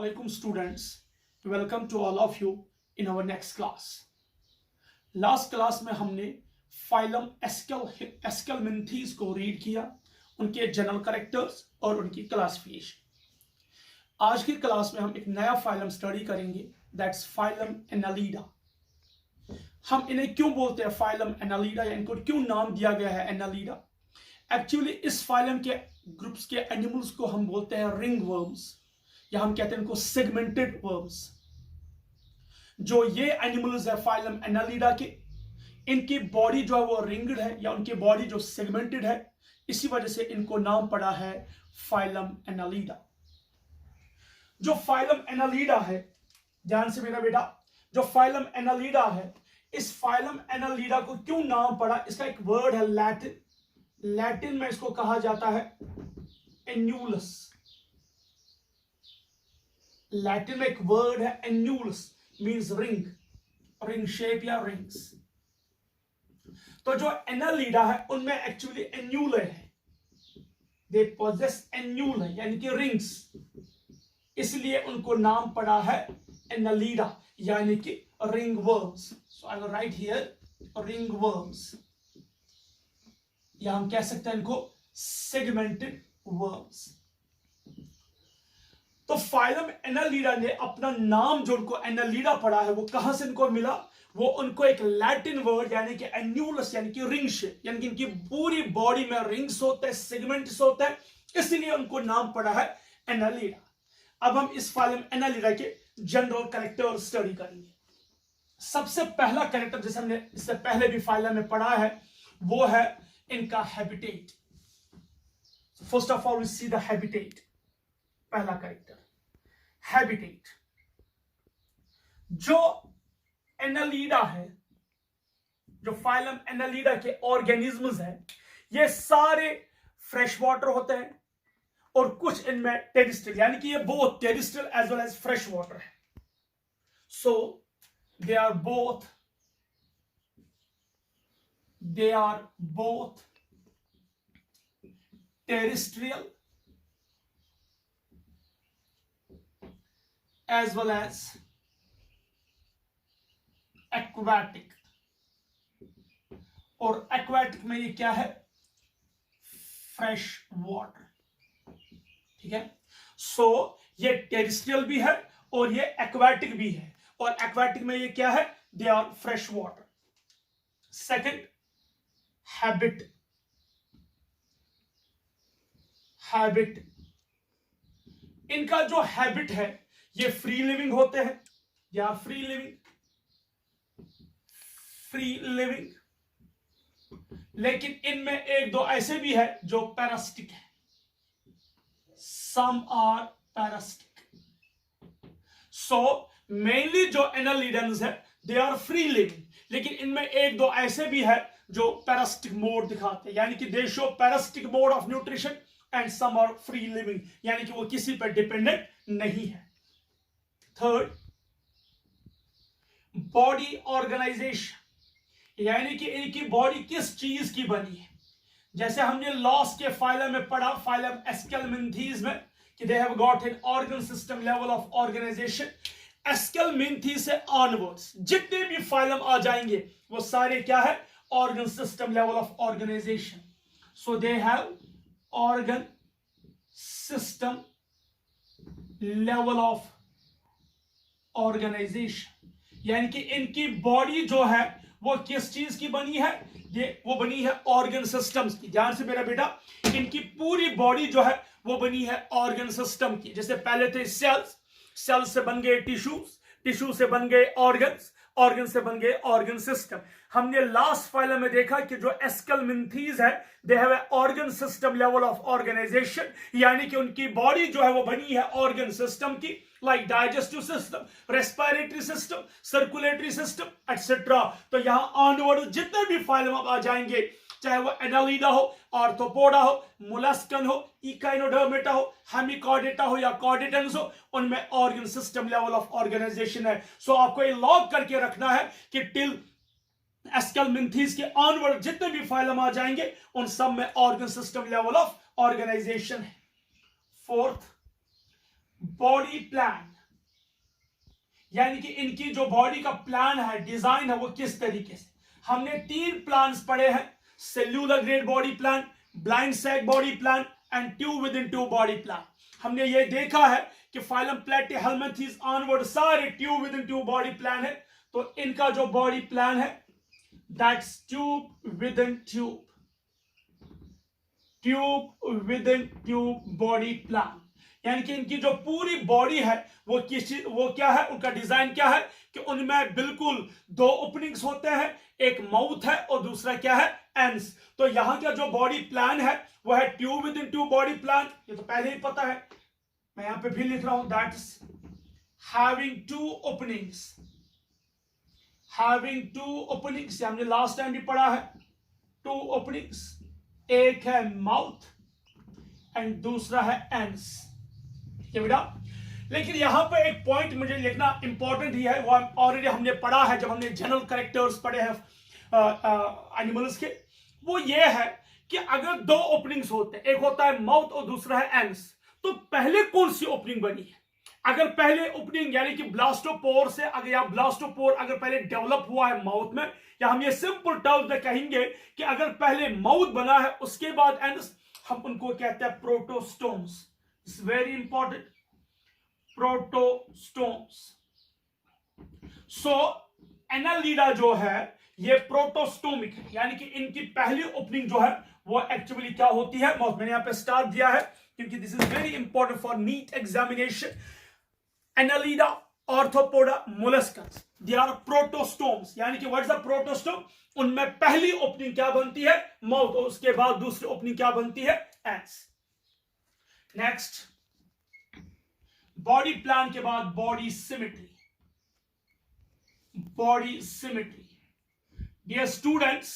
Assalamualaikum students. Welcome to all of you in our next class. Last class में हमने phylum एस्केलमिंथीज को read किया, उनके जनरल कैरेक्टर्स और उनकी क्लासिफिकेशन। आज की क्लास में हम एक नया फाइलम स्टडी करेंगे, दैट्स फाइलम एनालिडा। हम इन्हें क्यों बोलते हैं फाइलम एनालिडा, या इनको क्यों नाम दिया गया है एनालिडा? एक्चुअली इस फाइलम के ग्रुप्स के एनिमल्स को हम बोलते हैं रिंग वर्म्स, या हम कहते हैं इनको सेगमेंटेड वर्म्स। जो ये एनिमल्स है फाइलम एनालिडा के, इनकी बॉडी जो है वो रिंग्ड है, या उनकी बॉडी जो सेगमेंटेड है, इसी वजह से इनको नाम पड़ा है फाइलम एनालिडा। जो फाइलम एनालिडा है, ध्यान से मेरा बेटा, जो फाइलम एनालिडा है, इस फाइलम एनालिडा को क्यों नाम पड़ा? इसका एक वर्ड है लैटिन में इसको कहा जाता है एन्यूलस। लैटिन में एक वर्ड है एन्यूलस, मींस रिंग शेप या रिंग्स। तो जो एनालिडा है उनमें एक्चुअली एन्यूले है, दे पोजेस एन्यूले यानी कि रिंग्स, इसलिए उनको नाम पड़ा है एनालिडा यानी कि ring worms. So I will write here ring worms, या हम कह सकते हैं इनको सेगमेंटेड वर्म्स। तो फाइलम एनालिडा ने अपना नाम जो उनको एनालिडा पड़ा है वो कहां से इनको मिला? वो उनको एक लैटिन वर्ड यानी कि एन्यूलस यानी कि रिंग शेप, यानी कि इनकी पूरी बॉडी में रिंग्स होते हैं, सेगमेंट्स होते हैं, इसलिए उनको नाम पड़ा है एनालिडा। अब हम इस फाइलम एनालिडा के जनरल कैरेक्टर स्टडी करेंगे। सबसे पहला कैरेक्टर जिसे हमने इससे पहले भी फाइलम में पढ़ा है वो है इनका habitat. First of all we see the habitat. पहला कैरेक्टर हैबिटेट। जो एनालिडा है, जो फाइलम एनालिडा के ऑर्गेनिज्म्स हैं, ये सारे फ्रेश वाटर होते हैं और कुछ इनमें टेरिस्ट्रियल, यानी कि ये both terrestrial as well as fresh water है। So they are both terrestrial as well as aquatic। और aquatic में ये क्या है? Fresh water. ठीक है, सो ये टेरिस्ट्रियल भी है और ये एक्वाटिक भी है, और एक्वाटिक में ये क्या है? They are fresh water. Second habit. इनका जो हैबिट है ये फ्री लिविंग होते हैं, या फ्री लिविंग, लेकिन इनमें एक दो ऐसे भी है जो पैरासिटिक है। Some are parasitic. So mainly जो एनालिडन्स है दे आर फ्री लिविंग, लेकिन इनमें एक दो ऐसे भी है जो पैरासिटिक मोड दिखाते हैं, यानी कि they show parasitic mode of nutrition and some are free living, यानी कि वो किसी पर डिपेंडेंट नहीं है। थर्ड बॉडी ऑर्गेनाइजेशन, यानी कि इनकी बॉडी किस चीज की बनी है। जैसे हमने लॉस के फाइलम में पढ़ा, फाइलम एस्केलमिंथीज में, कि they have got an organ system level of organisation. Aschelminthes से ऑनवर्ड्स जितने भी फाइलम आ जाएंगे वो सारे क्या है? Organ system level of organisation. So they have organ system level of organisation, यानी कि इनकी बॉडी जो है वो किस चीज की बनी है? वो बनी है ऑर्गन सिस्टम्स की। ध्यान से मेरा बेटा, इनकी पूरी बॉडी जो है वो बनी है ऑर्गन सिस्टम की। जैसे पहले थे सेल्स से बन गए टिश्यू से बन गए ऑर्गन से बन गए ऑर्गन सिस्टम। हमने लास्ट फाइलम में देखा कि जो एस्केलमिंथीज है they have organ system level of organisation, यानी कि उनकी बॉडी जो है वो बनी है ऑर्गन सिस्टम की, like digestive system, respiratory system, circulatory system etcetera. तो यहां ऑनवर्ड जितने भी फाइलम आप आ जाएंगे, चाहे वो एनालिडा हो, आर्थ्रोपोडा हो, मोलस्कन हो, इकाइनोडर्मेटा हो, हेमिकॉर्डेटा हो या कॉर्डेटेंस हो, उनमें organ system level of organisation है। सो आपको ये लॉग करके रखना है कि टिल एस्केलमिंथीज के ऑनवर्ड जितने भी फाइलम आ जाएंगे उन सब में organ system level of organisation है। Fourth body plan. यानी कि इनकी जो बॉडी का प्लान है, डिजाइन है, वो किस तरीके से। हमने 3 प्लान्स पढ़े हैं, cellular grade body plan, blind sac body plan and tube within tube body plan. हमने ये देखा है कि फाइलम प्लेटिहेल्मिन्थेस ऑनवर्ड सारे tube within tube body plan है। तो इनका जो बॉडी प्लान है that's tube within tube, tube within tube body plan. यानी कि इनकी जो पूरी बॉडी है वो क्या है, उनका डिजाइन क्या है कि उनमें बिल्कुल 2 ओपनिंग्स होते हैं, एक माउथ है और दूसरा क्या है, एंस। तो यहां का जो बॉडी प्लान है वो है tube within tube body plan, ये तो पहले ही पता है, मैं यहां पे भी लिख रहा हूं, that's having 2 openings, having 2 openings, हमने लास्ट टाइम भी पढ़ा है 2 ओपनिंग्स, एक है माउथ एंड दूसरा है एंस, ठीक है बेटा। लेकिन यहां पर एक पॉइंट मुझे लिखना इंपॉर्टेंट ही है, वो ऑलरेडी हमने पढ़ा है जब हमने जनरल कैरेक्टर्स पढ़े हैं एनिमल्स के। वो ये है कि अगर 2 ओपनिंग्स होते हैं, एक होता है माउथ और दूसरा है एंस, तो पहले कौन सी ओपनिंग बनी है। अगर पहले ओपनिंग यानी कि ब्लास्टोपोर से अगर या ब्लास्टोपोर अगर पहले डेवलप हुआ है माउथ में, या हम ये सिंपल टर्म्स में कहेंगे कि अगर पहले माउथ बना है उसके बाद एंस, हम उनको कहते हैं protostomes. It's very important, protostomes. So Annelida जो है ये प्रोटोस्टोमिक है, यानी कि इनकी पहली ओपनिंग जो है वो एक्चुअली क्या होती है, माउथ। मैंने यहां पे स्टार दिया है क्योंकि this is very important for NEET examination. Annelida, Arthropoda, Molluscs, they are protostomes. यानी कि व्हाट इज द प्रोटोस्टोम, उनमें पहली ओपनिंग क्या बनती है, माउथ, और उसके बाद दूसरी ओपनिंग क्या बनती है, एंस। नेक्स्ट, बॉडी प्लान के बाद body symmetry. Body symmetry, dear students,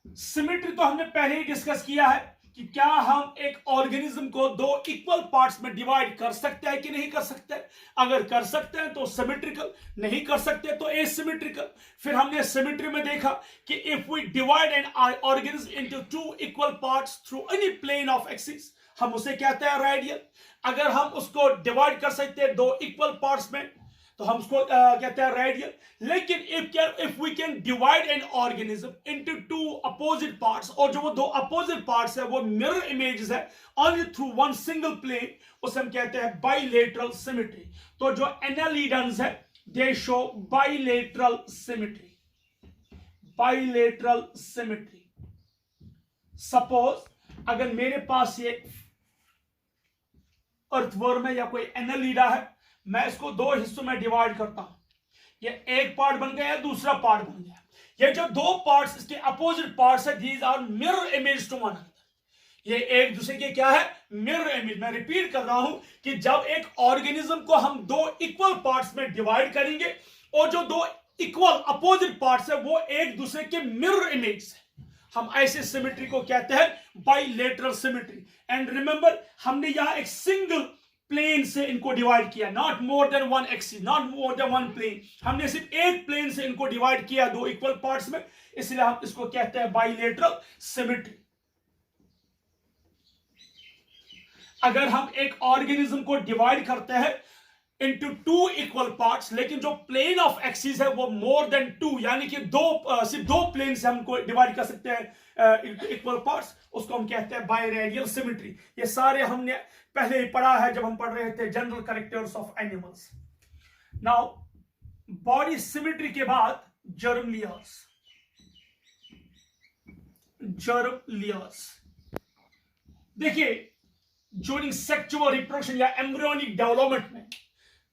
symmetry तो हमने पहले ही डिस्कस किया है कि क्या हम एक ऑर्गेनिज्म को 2 इक्वल पार्ट्स में डिवाइड कर सकते हैं कि नहीं कर सकते। अगर कर सकते हैं तो सिमेट्रिकल, नहीं कर सकते तो एसिमेट्रिकल। फिर हमने सिमेट्री में देखा कि if we divide an organism into 2 equal parts through any plane of axis, हम उसे कहते हैं रेडियल। अगर हम उसको डिवाइड कर सकते हैं 2 इक्वल पार्ट्स में तो हम उसको कहते हैं रेडियल। लेकिन if we can divide an organism into 2 opposite parts, और जो वो 2 अपोजिट पार्ट्स है वो मिरर इमेजेस है ओनली थ्रू 1 सिंगल प्लेन, उसे हम कहते हैं बाइलेटरल सिमेट्री। तो जो एनालिडन्स है दे show bilateral symmetry, bilateral symmetry. Suppose अगर मेरे पास ये अर्थवर्म है या कोई एनालिडा है, मैं इसको 2 हिस्सों में डिवाइड करता हूं, ये एक पार्ट बन गया, दूसरा पार्ट बन गया। ये जो 2 पार्ट्स इसके अपोजिट पार्ट्स है, these are mirror image to one another. ये एक दूसरे के क्या है, मिरर इमेज। मैं रिपीट कर रहा हूं कि जब एक ऑर्गेनिज्म को हम 2 इक्वल पार्ट्स में डिवाइड करेंगे और जो 2 इक्वल अपोजिट पार्ट्स है वो एक दूसरे के मिरर इमेज है, हम ऐसे सिमेट्री को कहते हैं बाइलेटरल सिमेट्री। एंड रिमेंबर, हमने यहां एक सिंगल प्लेन से इनको डिवाइड किया, not more than 1 axis, not more than 1 plane. हमने सिर्फ एक प्लेन से इनको डिवाइड किया 2 इक्वल पार्ट्स में, इसलिए हम इसको कहते हैं बाइलेटरल सिमेट्री। अगर हम एक ऑर्गेनिज्म को डिवाइड करते हैं इनटू 2 इक्वल पार्ट्स, लेकिन जो प्लेन ऑफ एक्सिस है वो मोर देन 2, यानी कि सिर्फ 2 प्लेन से हमको डिवाइड कर सकते हैं इक्वल पार्ट्स, उसको हम कहते हैं बाइरेडियल सिमेट्री। ये सारे हमने पहले ही पढ़ा है जब हम पढ़ रहे थे general characters of animals. Now body symmetry के बाद जर्म लेयर्स। जर्म लेयर्स, देखिए ड्यूरिंग सेक्सुअल रिप्रोडक्शन या एम्ब्रियोनिक डेवलपमेंट में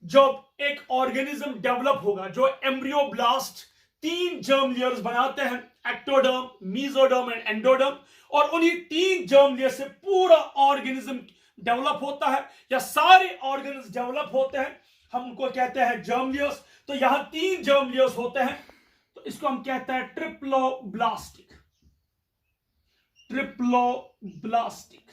जब एक ऑर्गेनिज्म डेवलप होगा, जो एम्ब्रियोब्लास्ट 3 जर्म लेयर्स बनाते हैं, एक्टोडर्म, मेसोडर्म एंड एंडोडर्म, और उन्हीं 3 जर्म लेयर से पूरा ऑर्गेनिज्म डेवलप होता है या सारे ऑर्गेनिज्म डेवलप होते हैं, हम उनको कहते हैं जर्म लेयर्स। तो यहां 3 जर्म लेयर्स होते हैं, तो इसको हम कहते हैं ट्रिप्लोब्लास्टिक, ट्रिप्लोब्लास्टिक,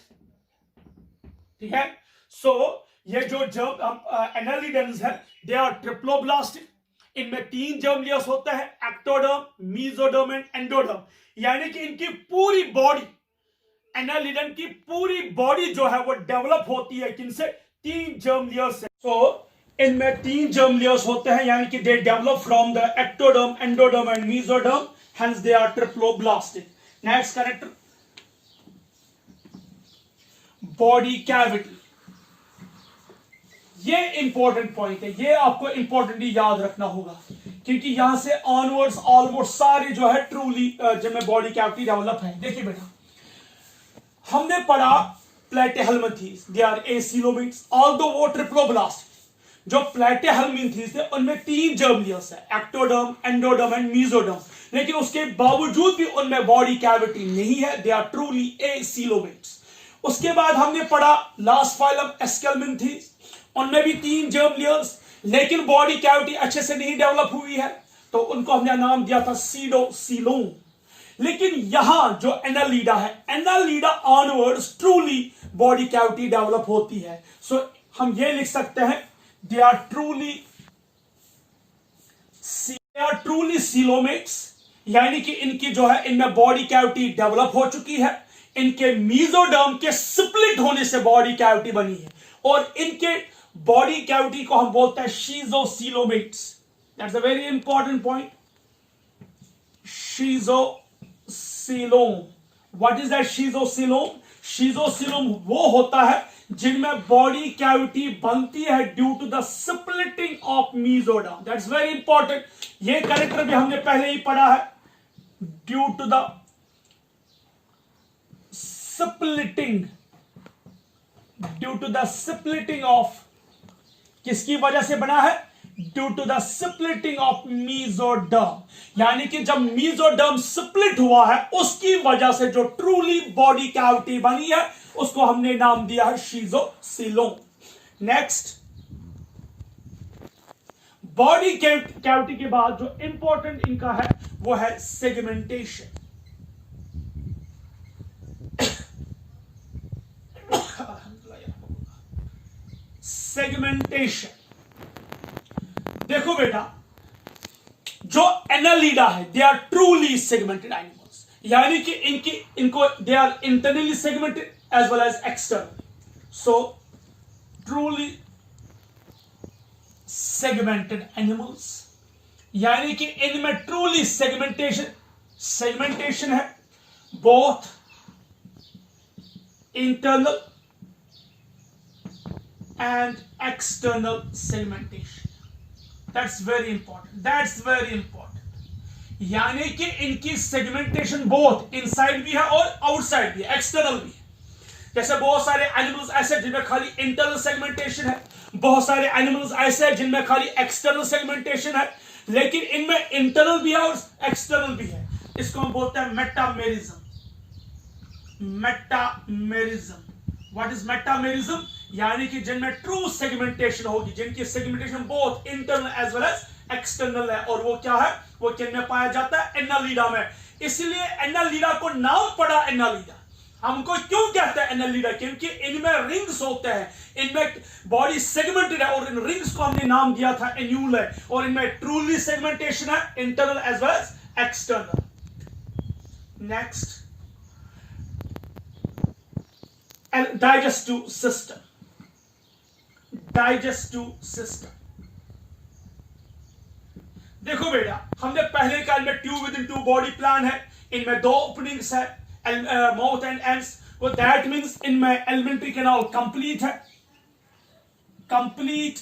ठीक है। सो ये जो जर्म एनालिडन्स है दे आर ट्रिप्लोब्लास्टिक। इनमें 3 जर्म लेयर्स होते हैं, एक्टोडर्म, मेसोडर्म एंड एंडोडर्म। यानी कि इनकी पूरी बॉडी, एनालिडन की पूरी बॉडी जो है वो डेवलप होती है किनसे, 3 जर्म लेयर्स से। तो इनमें 3 जर्म लेयर्स होते हैं, यानी कि they develop from the ectoderm, endoderm and mesoderm, hence they are triploblastic. Next character, body cavity. ये इंपॉर्टेंट पॉइंट है, ये आपको इंपॉर्टेंटली याद रखना होगा, क्योंकि यहां से ऑनवर्ड्स ऑलमोस्ट सारे जो है ट्रूली जिनमें बॉडी कैविटी डेवलप है। देखिए बेटा, हमने पढ़ा प्लेटेहेल्मिन्थेस, दे आर एसिलोमिड्स, ऑल्दो वो ट्रिप्लोब्लास्ट। जो प्लेटेहेल्मिन्थेस थे उनमें 3 जर्म लेयर्स है, एक्टोडर्म, एंडोडर्म एंड मेसोडर्म, लेकिन उसके बावजूद भी उनमें बॉडी कैविटी नहीं है, दे आर ट्रूली एसिलोमिड्स। उसके बाद हमने पढ़ा लास्ट फाइलम एस्केल्मिन्थेस, उनमें भी 3 जर्म लेयर्स, लेकिन बॉडी कैविटी अच्छे से नहीं डेवलप हुई है, तो उनको हमने नाम दिया था सीडोसीलोम। लेकिन यहां जो एनालीडा है, Annelida onwards truly body cavity develop होती है। सो हम ये लिख सकते हैं, दे आर ट्रूली सीलोमेट्स, यानी कि इनकी जो है इनमें बॉडी कैविटी डेवलप हो चुकी है, इनके मीजोडर्म के स्प्लिट होने से बॉडी कैविटी बनी है, और इनके बॉडी कैविटी को हम बोलते हैं schizocoelomates. That's a very important point, schizocoelom. What is that schizocoelom? Schizocoelom वो होता है जिनमें बॉडी कैविटी बनती है due to the splitting of mesoderm. That's very important, ये कैरेक्टर भी हमने पहले ही पढ़ा है, due to the splitting of, किसकी वजह से बना है? Due to the splitting of mesoderm, यानी कि जब मीजोडर्म स्प्लिट हुआ है उसकी वजह से जो ट्रूली बॉडी कैविटी बनी है उसको हमने नाम दिया है शीजोसीलोम। नेक्स्ट, बॉडी कैविटी के बाद जो इंपॉर्टेंट इनका है वो है सेगमेंटेशन। सेगमेंटेशन, देखो बेटा, जो एनालीडा है they are truly segmented animals, यानी कि इनको they are internally segmented as well as externally. So truly segmented animals, यानी कि इनमें ट्रूली सेगमेंटेशन है, both internal and external segmentation. That's very important. यानी कि इनकी सेगमेंटेशन बोथ इनसाइड भी है और आउटसाइड भी है, एक्सटर्नल भी है। जैसे बहुत सारे एनिमल्स ऐसे जिनमें खाली इंटरनल सेगमेंटेशन है, बहुत सारे एनिमल्स ऐसे हैं जिनमें खाली एक्सटर्नल सेगमेंटेशन है, लेकिन इनमें इंटरनल भी है और एक्सटर्नल भी है। इसको हम बोलते हैं मेटामेरिज्म। What is metamerism? यानी कि जिनमें ट्रू सेगमेंटेशन होगी, जिनकी segmentation both internal as well as external है, और वो क्या है? वो किन में पाया जाता है? एनालीडा में। इसलिए एनालीडा को नाम पड़ा एनालीडा। हमको क्यों कहते हैं एनालीडा? क्योंकि इनमें रिंग्स होते हैं, इनमें बॉडी सेगमेंटेड है, और इन रिंग्स को हमने नाम दिया था एन्यूल है, और इनमें ट्रूली सेगमेंटेशन है, internal as well as external. Next, digestive system. देखो बेटा, हमने पहले का इनमें tube within to body plan है, इनमें 2 ओपनिंग्स है, माउथ एंड एंड्स, वो दैट मींस इनमें एलिमेंट्री कैनाल कंप्लीट है, कंप्लीट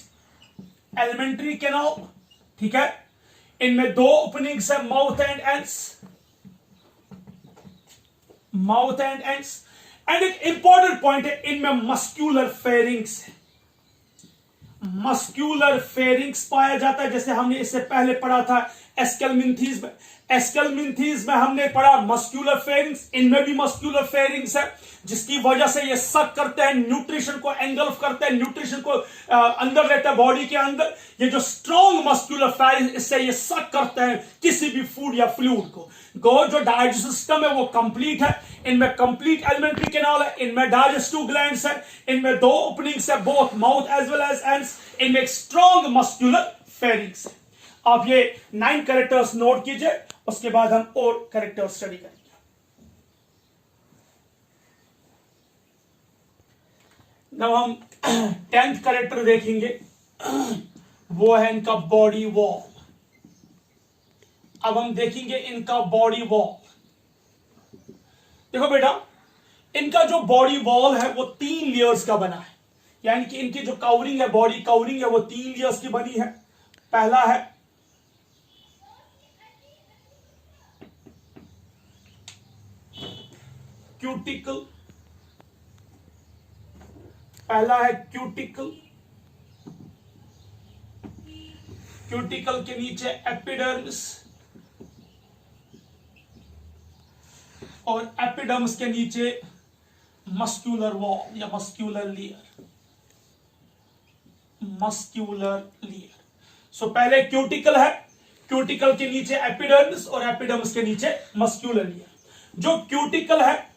एलिमेंट्री कैनाल, ठीक है। इनमें 2 ओपनिंग्स है, माउथ एंड एंड्स, एंड एक इंपॉर्टेंट पॉइंट है, इनमें मस्क्यूलर फेरिंग्स है, मस्क्यूलर फेरिंग्स पाया जाता है। जैसे हमने इससे पहले पढ़ा था एस्केल्मिन्थीज में हमने पढ़ा मस्क्यूलर फेरिंग्स, इनमें भी मस्क्यूलर फेरिंग्स है, जिसकी वजह से ये सक करते हैं, न्यूट्रिशन को एंगल्फ करते हैं, न्यूट्रिशन को अंदर रहता है बॉडी के अंदर। ये जो स्ट्रॉन्ग मस्क्यूलर फेरिंग्स, इससे ये सक करते हैं किसी भी फूड या फ्लूइड को। जो डाइजेस्टिव सिस्टम है वो कंप्लीट है, इनमें कंप्लीट एलिमेंट्री कैनाल है, इनमें डाइजेस्टिव ग्लैंड्स है, इनमें 2 ओपनिंग्स है, both mouth as well as ends, इनमें एक स्ट्रॉन्ग मस्क्यूलर फेरिंग्स है। आप ये 9 कैरेक्टर्स नोट कीजिए, उसके बाद हम और कैरेक्टर स्टडी करेंगे। अब हम 10th कैरेक्टर देखेंगे। वो है इनका बॉडी वॉल। अब हम देखेंगे इनका बॉडी वॉल। देखो बेटा, इनका जो बॉडी वॉल है वो 3 लेयर्स का बना है, यानी कि इनकी जो कवरिंग है, बॉडी कवरिंग है, वो 3 लेयर्स की बनी है। पहला है क्यूटिकल, पहला है क्यूटिकल, क्यूटिकल के नीचे एपिडर्मिस, और एपिडर्मिस के नीचे मस्क्यूलर वॉल या मस्क्यूलर लेयर, मस्क्यूलर लेयर। सो पहले क्यूटिकल है, क्यूटिकल के नीचे एपिडर्मिस और एपिडर्मिस के नीचे मस्क्यूलर लेयर। जो क्यूटिकल है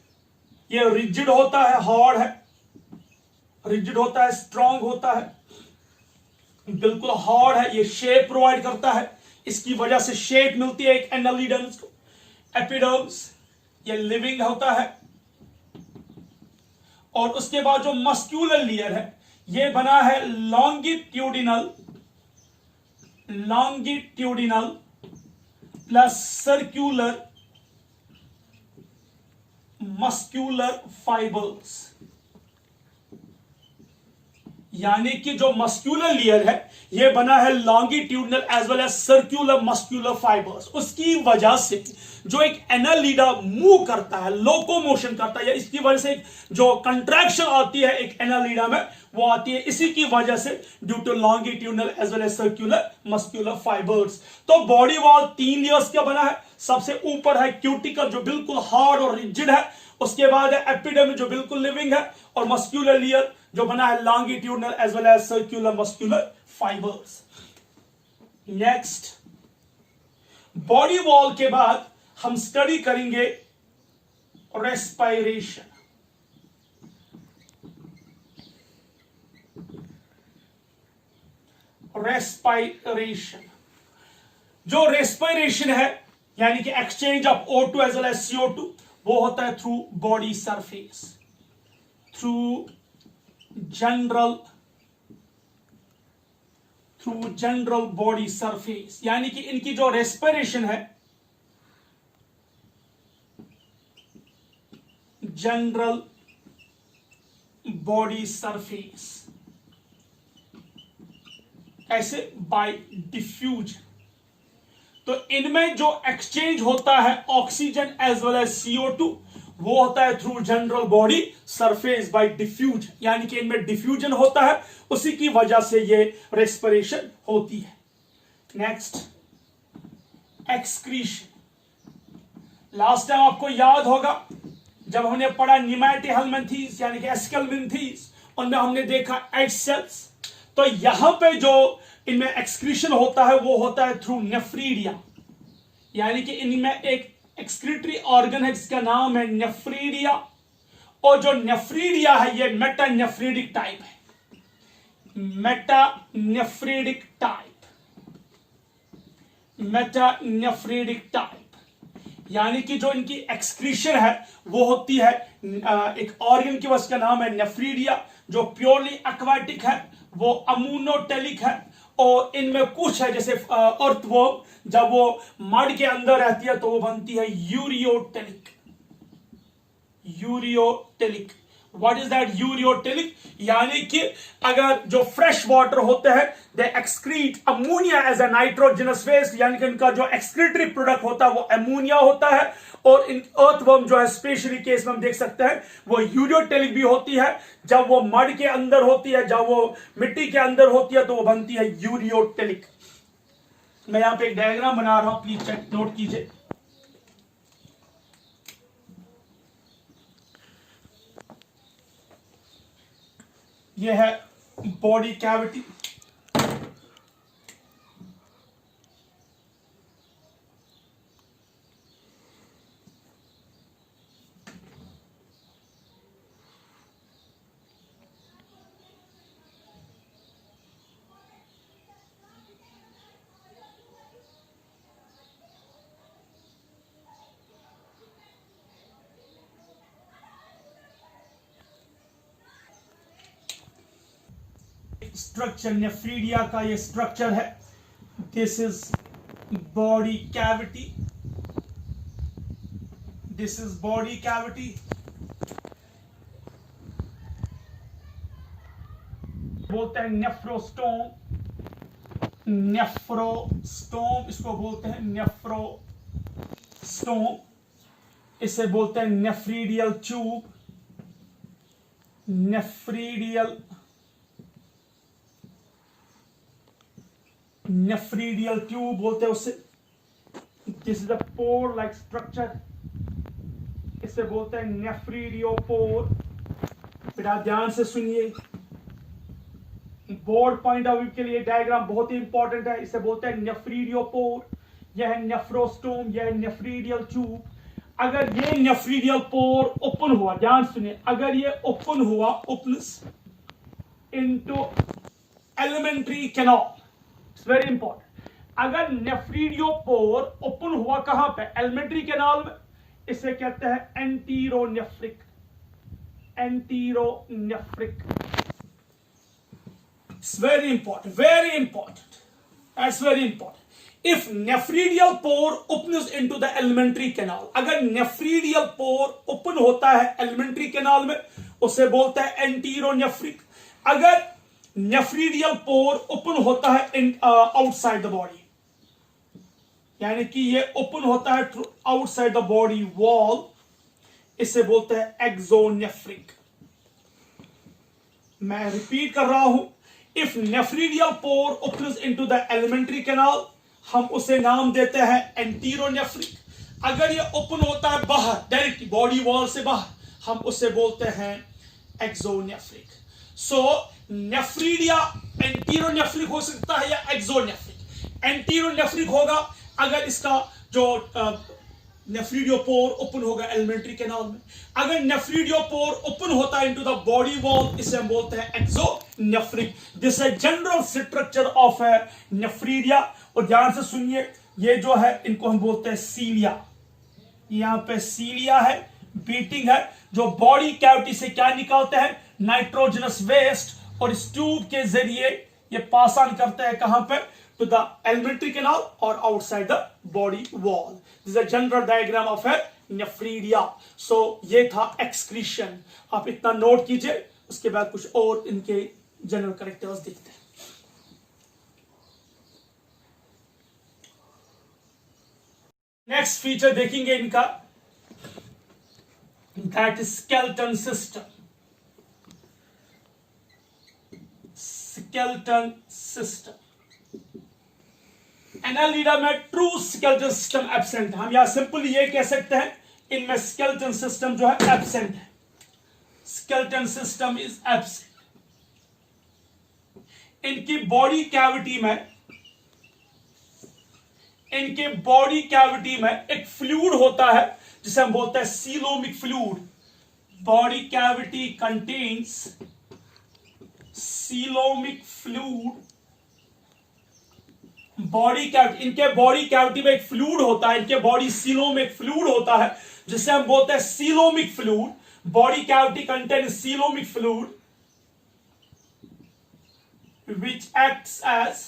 ये रिजिड होता है, हार्ड है, रिजिड होता है, स्ट्रांग होता है, बिल्कुल हार्ड है, ये शेप प्रोवाइड करता है, इसकी वजह से शेप मिलती है एक एनालिडर्मिस को। एपिडर्मिस ये लिविंग होता है, और उसके बाद जो मस्क्यूलर लेयर है ये बना है longitudinal, longitudinal plus circular muscular fibres, यानी कि जो मस्क्यूलर लेयर है ये बना है longitudinal as well as circular muscular fibres. उसकी वजह से जो एक एनालिडा मूव करता है, लोकोमोशन करता है, या इसकी वजह से जो कंट्रैक्शन आती है एक एनालिडा में, वो आती है इसी की वजह से, due to longitudinal as well as circular muscular fibres. तो बॉडी वॉल 3 लेयर्स का बना है। सबसे ऊपर है क्यूटिकल जो बिल्कुल हार्ड और रिजिड है, उसके बाद है एपिडर्मिस जो बिल्कुल लिविंग है, और मस्क्यूलर लेयर जो बना है longitudinal as well as circular muscular fibres. Next, body wall के बाद हम स्टडी करेंगे रेस्पिरेशन। रेस्पिरेशन, जो रेस्पिरेशन है यानी कि exchange of O2 as well as CO2, वो होता है through body surface, through general body surface, यानी कि इनकी जो रेस्पिरेशन है जनरल बॉडी सरफेस, ऐसे बाय डिफ्यूजन। तो इनमें जो एक्सचेंज होता है oxygen as well as CO2, वो होता है through general body surface by diffusion, यानी कि इनमें डिफ्यूजन होता है, उसी की वजह से ये रेस्पिरेशन होती है। Next, excretion. लास्ट टाइम आपको याद होगा जब हमने पढ़ा निमैटिहेलमिन्थेस यानी कि एस्केलमिन्थेस, उनमें हमने देखा 8 सेल्स। तो यहां पे जो इनमें एक्सक्रीशन होता है वो होता है थ्रू नेफ्रीडिया, यानी कि इनमें एक एक्सक्रीटरी ऑर्गन है जिसका नाम है नेफ्रीडिया, और जो नेफ्रीडिया है ये मेटानेफ्रीडिक टाइप है, मेटानेफ्रीडिक टाइप, मेटानेफ्रीडिक टाइप, यानी कि जो इनकी एक्सक्रीशन है वो होती है एक ऑर्गन की, उसका नाम है नेफ्रीडिया, जो प्योरली एक्वाटिक है, वो अमोनोटेलिक है, और इनमें कुछ है जैसे अर्थवर्म, जब वो मड के अंदर रहती है तो वो बनती है ureotelic. Ureotelic, what is that ureotelic? यानी कि अगर जो फ्रेश वाटर होते हैं they excrete ammonia as a nitrogenous waste, यानी कि इनका जो एक्सक्रीटरी प्रोडक्ट होता है वो अमोनिया होता है, और इन अर्थवर्म जो है स्पेशली केस में हम देख सकते हैं वो यूरियोटेलिक भी होती है, जब वो मड के अंदर होती है, जब वो मिट्टी के अंदर होती है तो वो बनती है यूरियोटेलिक। मैं यहां पे एक डायग्राम बना रहा हूं, प्लीज चेक नोट कीजिए। यह है बॉडी कैविटी, स्ट्रक्चर नेफ्रीडिया का ये स्ट्रक्चर है। This is body cavity, this is body cavity. बोलते हैं नेफ्रोस्टोम, नेफ्रोस्टोम इसको बोलते हैं नेफ्रोस्टोम। इसे बोलते हैं नेफ्रीडियल ट्यूब, नेफ्रीडियल ट्यूब बोलते हैं उसे। This is the pore like structure, इसे बोलते हैं नेफ्रीडियोपोर। फिर आप ध्यान से सुनिए, बोर्ड पॉइंट ऑफ व्यू के लिए डायग्राम बहुत ही इंपॉर्टेंट है। इसे बोलते हैं नेफ्रीडियोपोर, यह है नेफ्रोस्टोम, यह है नेफ्रीडियल ट्यूब। अगर ये नेफ्रीडियल पोर ओपन हुआ, ध्यान सुनिए, अगर ये ओपन हुआ, opens into alimentary canal, it's very important. अगर नेफ्रीडियोपोर ओपन हुआ कहां पे? एलिमेंट्री कैनाल में। इसे कहते हैं एंटीरोनेफ्रिक, एंटीरोनेफ्रिक। It's very important, very important. That's very important. If nephridial pore opens into the alimentary canal, अगर nephridial pore open होता है alimentary canal में, उसे बोलते हैं enteronephric. अगर nephridial pore open होता है outside the body, यानी कि ये open होता है outside the body wall, इसे बोलते हैं exonephric. मैं रिपीट कर रहा हूं, If nephridial pore opens into the alimentary canal, हम उसे नाम देते हैं एंटीरोनेफ्रिक। अगर ये ओपन होता है बाहर, डायरेक्ट बॉडी वॉल से बाहर, हम उसे बोलते हैं एक्सोनेफ्रिक। सो नेफ्रीडिया एंटीरोनेफ्रिक हो सकता है या एक्सोनेफ्रिक। एंटीरोनेफ्रिक होगा अगर इसका जो नेफ्रीडियोपोर ओपन होगा एलिमेंट्री कैनाल में। अगर नेफ्रीडियोपोर ओपन होता है इनटू द बॉडी वॉल, इसे हम बोलते हैं एक्सोनेफ्रिक। दिस है जनरल स्ट्रक्चर ऑफ नेफ्रीडिया। और ध्यान से सुनिए, ये जो है इनको हम बोलते हैं सीलिया। यहां पे सीलिया है, बीटिंग है, जो बॉडी कैविटी से क्या निकालते हैं? नाइट्रोजनस वेस्ट, और इस ट्यूब के जरिए ये पास ऑन करते हैं कहां पे? to the alimentary canal or outside the body wall. This is a general diagram of a nephridia. So ये था excretion. आप इतना नोट कीजिए, उसके बाद कुछ और इनके जनरल कैरेक्टर्स देखते हैं। नेक्स्ट फीचर देखेंगे इनका, that is skeleton system. Skeleton system. Annelida में ट्रू स्केलेटन सिस्टम एब्सेंट है। हम यहां सिंपली ये कह सकते हैं, इनमें स्केलेटन सिस्टम जो है एब्सेंट है। Skeleton system is absent. इनकी बॉडी कैविटी में एक फ्लूइड होता है जिसे हम बोलते हैं coelomic fluid. Body cavity contains coelomic fluid. Body cavity, इनके बॉडी कैविटी में एक फ्लूइड होता है, इनके बॉडी सीलो में एक फ्लूइड होता है जिसे हम बोलते हैं coelomic fluid. Body cavity contain coelomic fluid which acts as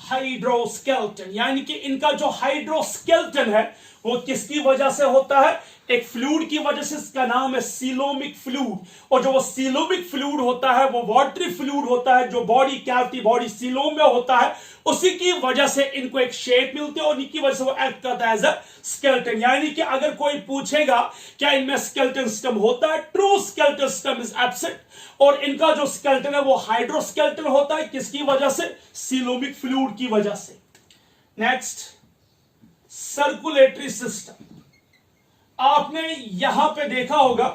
hydroskeleton, यानी कि इनका जो हाइड्रोस्केलेटन है वो किसकी वजह से होता है? एक फ्लूइड की वजह से। इसका नाम है सीलोमिक फ्लूइड। और जो वो सीलोमिक फ्लूइड होता है वो वाटरी फ्लूइड होता है, जो बॉडी कैविटी, बॉडी सीलोम में होता है। उसी की वजह से इनको एक शेप मिलती है और इनकी वजह से वो एक्ट करता है एज अ स्केलेटन। यानी कि अगर कोई पूछेगा क्या इनमें स्केलेटन सिस्टम होता है, true skeleton system is absent. और इनका जो स्केलेटन है वो हाइड्रोस्केलेटन होता है, किसकी वजह से? सीलोमिक फ्लूइड की वजह से। Next, circulatory system. आपने यहां पे देखा होगा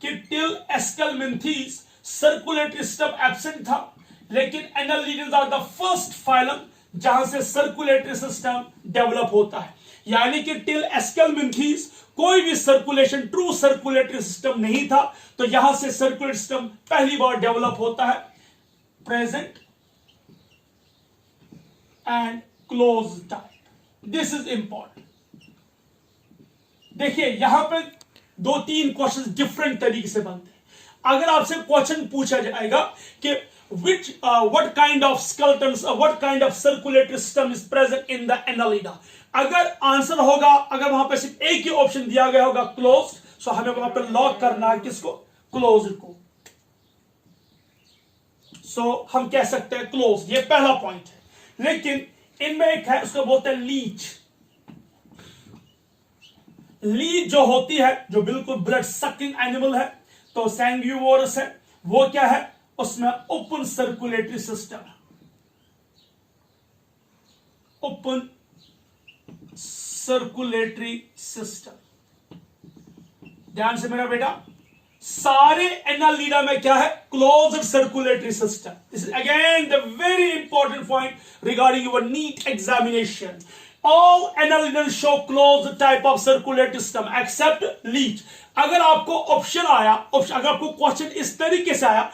कि till Aschelminthes circulatory system absent था, लेकिन एनालिडीज आर द फर्स्ट फाइलम जहां से सर्कुलेटरी सिस्टम डेवलप होता है। यानी कि टिल एस्केलमेंथीज कोई भी सर्कुलेशन, ट्रू सर्कुलेटरी सिस्टम नहीं था, तो यहां से सर्कुलेटरी सिस्टम पहली बार डेवलप होता है। Present and close type, this is important. देखिए यहां पे 2-3 क्वेश्चन डिफरेंट तरीके से बनते हैं। अगर आपसे क्वेश्चन पूछा जाएगा कि what kind of skeletons or what kind of circulatory system is present in the annelida, अगर आंसर होगा, अगर वहां पे सिर्फ एक ही ऑप्शन दिया गया होगा क्लोज्ड, सो हमें वहां पे लॉक करना है किसको, क्लोज्ड को। सो हम कह सकते हैं क्लोज्ड, ये पहला पॉइंट है। लेकिन इनमें एक है, उसको बोलते हैं लीच। लीच जो होती है, जो बिल्कुल ब्लड सकिंग एनिमल है, तो सैंग्यूवोरस है, वो क्या है, उसमें open circulatory system, open circulatory system. ध्यान से मेरा बेटा, सारे एनालिडा में क्या है, closed circulatory system. This is again the very important point regarding your NEET examination. All annelidans show closed type of circulatory system except leech. अगर आपको ऑप्शन आया, अगर आपको क्वेश्चन इस तरीके से आया,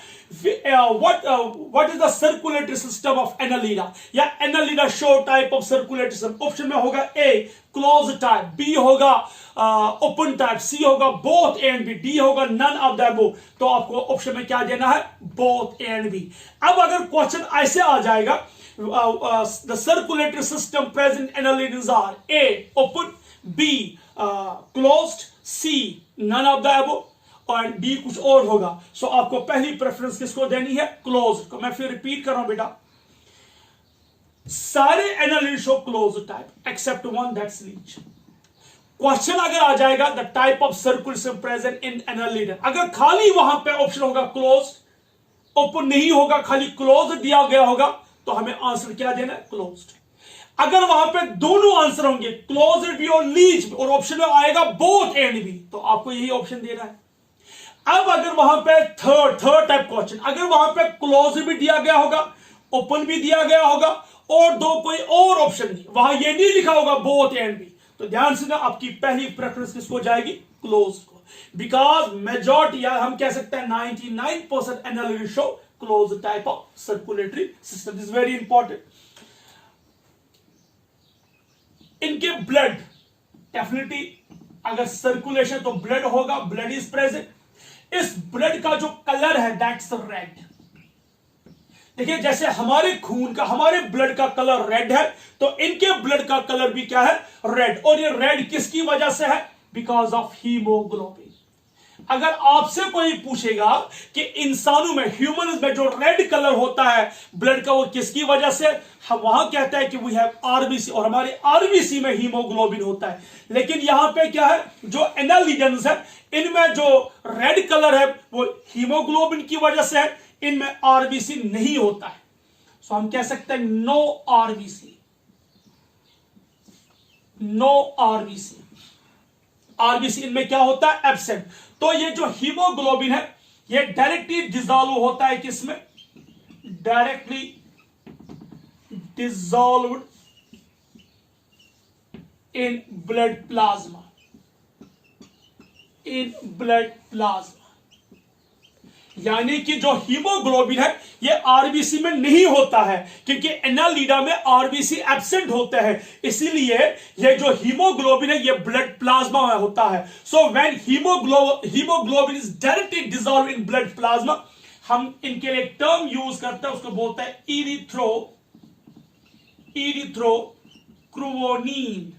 what is the circulatory system of annelida, या annelida show type of circulatory system, option में होगा A closed type, B होगा open type, C होगा both A and B, D होगा none of the above। तो आपको ऑप्शन में क्या देना है, both A and B। अब अगर क्वेश्चन ऐसे आ जाएगा, the circulatory system present in annelids are A open, B closed, C none of the above, और D कुछ और होगा। सो आपको पहली प्रेफरेंस किसको देनी है, क्लोज्ड को। मैं फिर रिपीट कर रहा हूं बेटा, सारे annelid show closed type except one, that's leech. Question अगर आ जाएगा the type of circulation present in annelid, अगर खाली वहां पे ऑप्शन होगा क्लोज्ड, ओपन नहीं होगा, खाली क्लोज्ड दिया गया होगा, तो हमें आंसर क्या देना है, क्लोज्ड। अगर वहां पे दोनों आंसर होंगे, क्लोज्ड भी और लीच भी, और ऑप्शन में आएगा बोथ एंड भी, तो आपको यही ऑप्शन देना है। अब अगर वहां पे थर्ड टाइप क्वेश्चन, अगर वहां पे क्लोज्ड भी दिया गया होगा, ओपन भी दिया गया होगा, और दो कोई और ऑप्शन नहीं, वहां ये नहीं लिखा होगा बोथ एंड भी, तो ध्यान से ना, आपकी पहली प्रेफरेंस किसको जाएगी, क्लोज्ड को। बिकॉज मेजॉरिटी, या हम कह सकते हैं 99% annelid show closed type of circulatory system. This is very important. इनके ब्लड डेफिनेटली, अगर सर्कुलेशन तो ब्लड होगा, ब्लड इज प्रेजेंट। इस ब्लड का जो कलर है दैट्स रेड। देखिए जैसे हमारे खून का, हमारे ब्लड का कलर रेड है, तो इनके ब्लड का कलर भी क्या है, रेड। और ये रेड किसकी वजह से है, बिकॉज ऑफ हीमोग्लोबिन। अगर आपसे कोई पूछेगा कि इंसानों में, ह्यूमंस में जो रेड कलर होता है ब्लड का, वो किसकी वजह से, हम वहां कहते हैं कि वी हैव आरबीसी, और हमारे आरबीसी में हीमोग्लोबिन होता है। लेकिन यहां पे क्या है, जो एनालिडन्स है, इनमें जो रेड कलर है वो हीमोग्लोबिन की वजह से है, इनमें आरबीसी नहीं होता है। सो हम कह सकते हैं no RBC, no RBC. RBC इनमें क्या होता है, एब्सेंट। तो ये जो हीमोग्लोबिन है, ये डायरेक्टली डिसॉल्व होता है किसमें, directly dissolved in blood plasma, in blood plasma. यानी कि जो हीमोग्लोबिन है ये आरबीसी में नहीं होता है, क्योंकि एनालिडा में आरबीसी एब्सेंट होते हैं, इसीलिए ये जो हीमोग्लोबिन है ये ब्लड प्लाज्मा में होता है। So when haemoglobin is directly dissolve in blood plasma, हम इनके लिए टर्म यूज करते हैं, उसको बोलते हैं इरिथ्रोक्रोनीन।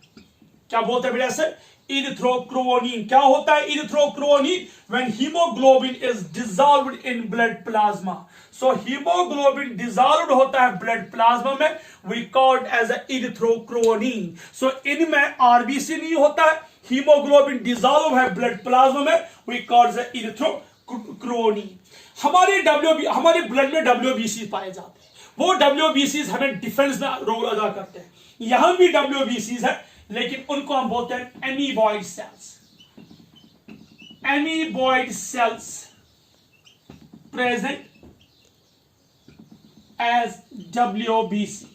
क्या बोलते हैं बेटा से, इरिथ्रोक्रोनीन। क्या होता है erythrocruorin, when haemoglobin is dissolved in blood plasma. So haemoglobin dissolved होता है ब्लड प्लाज्मा में, we called as a erythrocruorin. So इनमें आरबीसी नहीं होता है, हीमोग्लोबिन डिसॉल्व है ब्लड प्लाज्मा में, वी कॉल्ड एज इरिथ्रोक्रोनीन। हमारे ब्लड में डब्ल्यूबीसी पाए जाते हैं, वो डब्ल्यूबीसी हमें डिफेंस में रोल अदा करते हैं। यहां भी डब्ल्यूबीसी है, लेकिन उनको हम बोलते हैं amoeboid cells. Amoeboid cells present as WBC.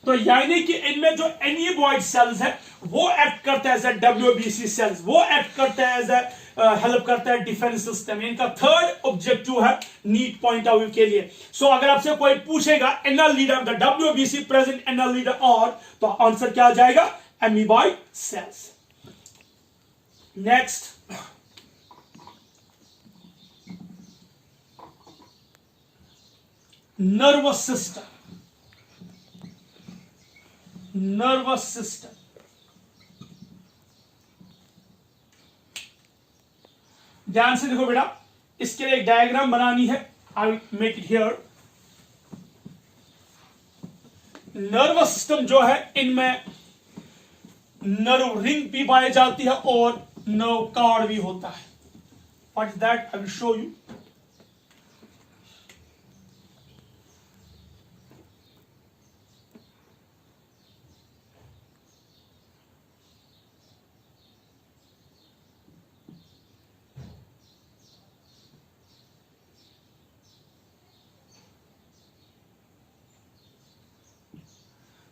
तो यानी कि इनमें जो एमीबॉइड सेल्स है वो एक्ट करते हैं एज ए डब्ल्यूबीसी सेल्स, वो एक्ट करते हैं एज ए हेल्प करता है डिफेंस सिस्टम। इनका थर्ड ऑब्जेक्टिव है नीट पॉइंट ऑफ व्यू के लिए। सो अगर आपसे कोई पूछेगा Annelida the WBC present Annelida और, तो आंसर क्या आ जाएगा? Amoeboid cells. Next, nervous system. Nervous system, ध्यान से देखो बेटा, इसके लिए एक डायग्राम बनानी है। I will make it here. Nervous system जो है, इनमें नर्व रिंग भी पाई जाती है और नर्व कार्ड भी होता है। What is that? I will show you.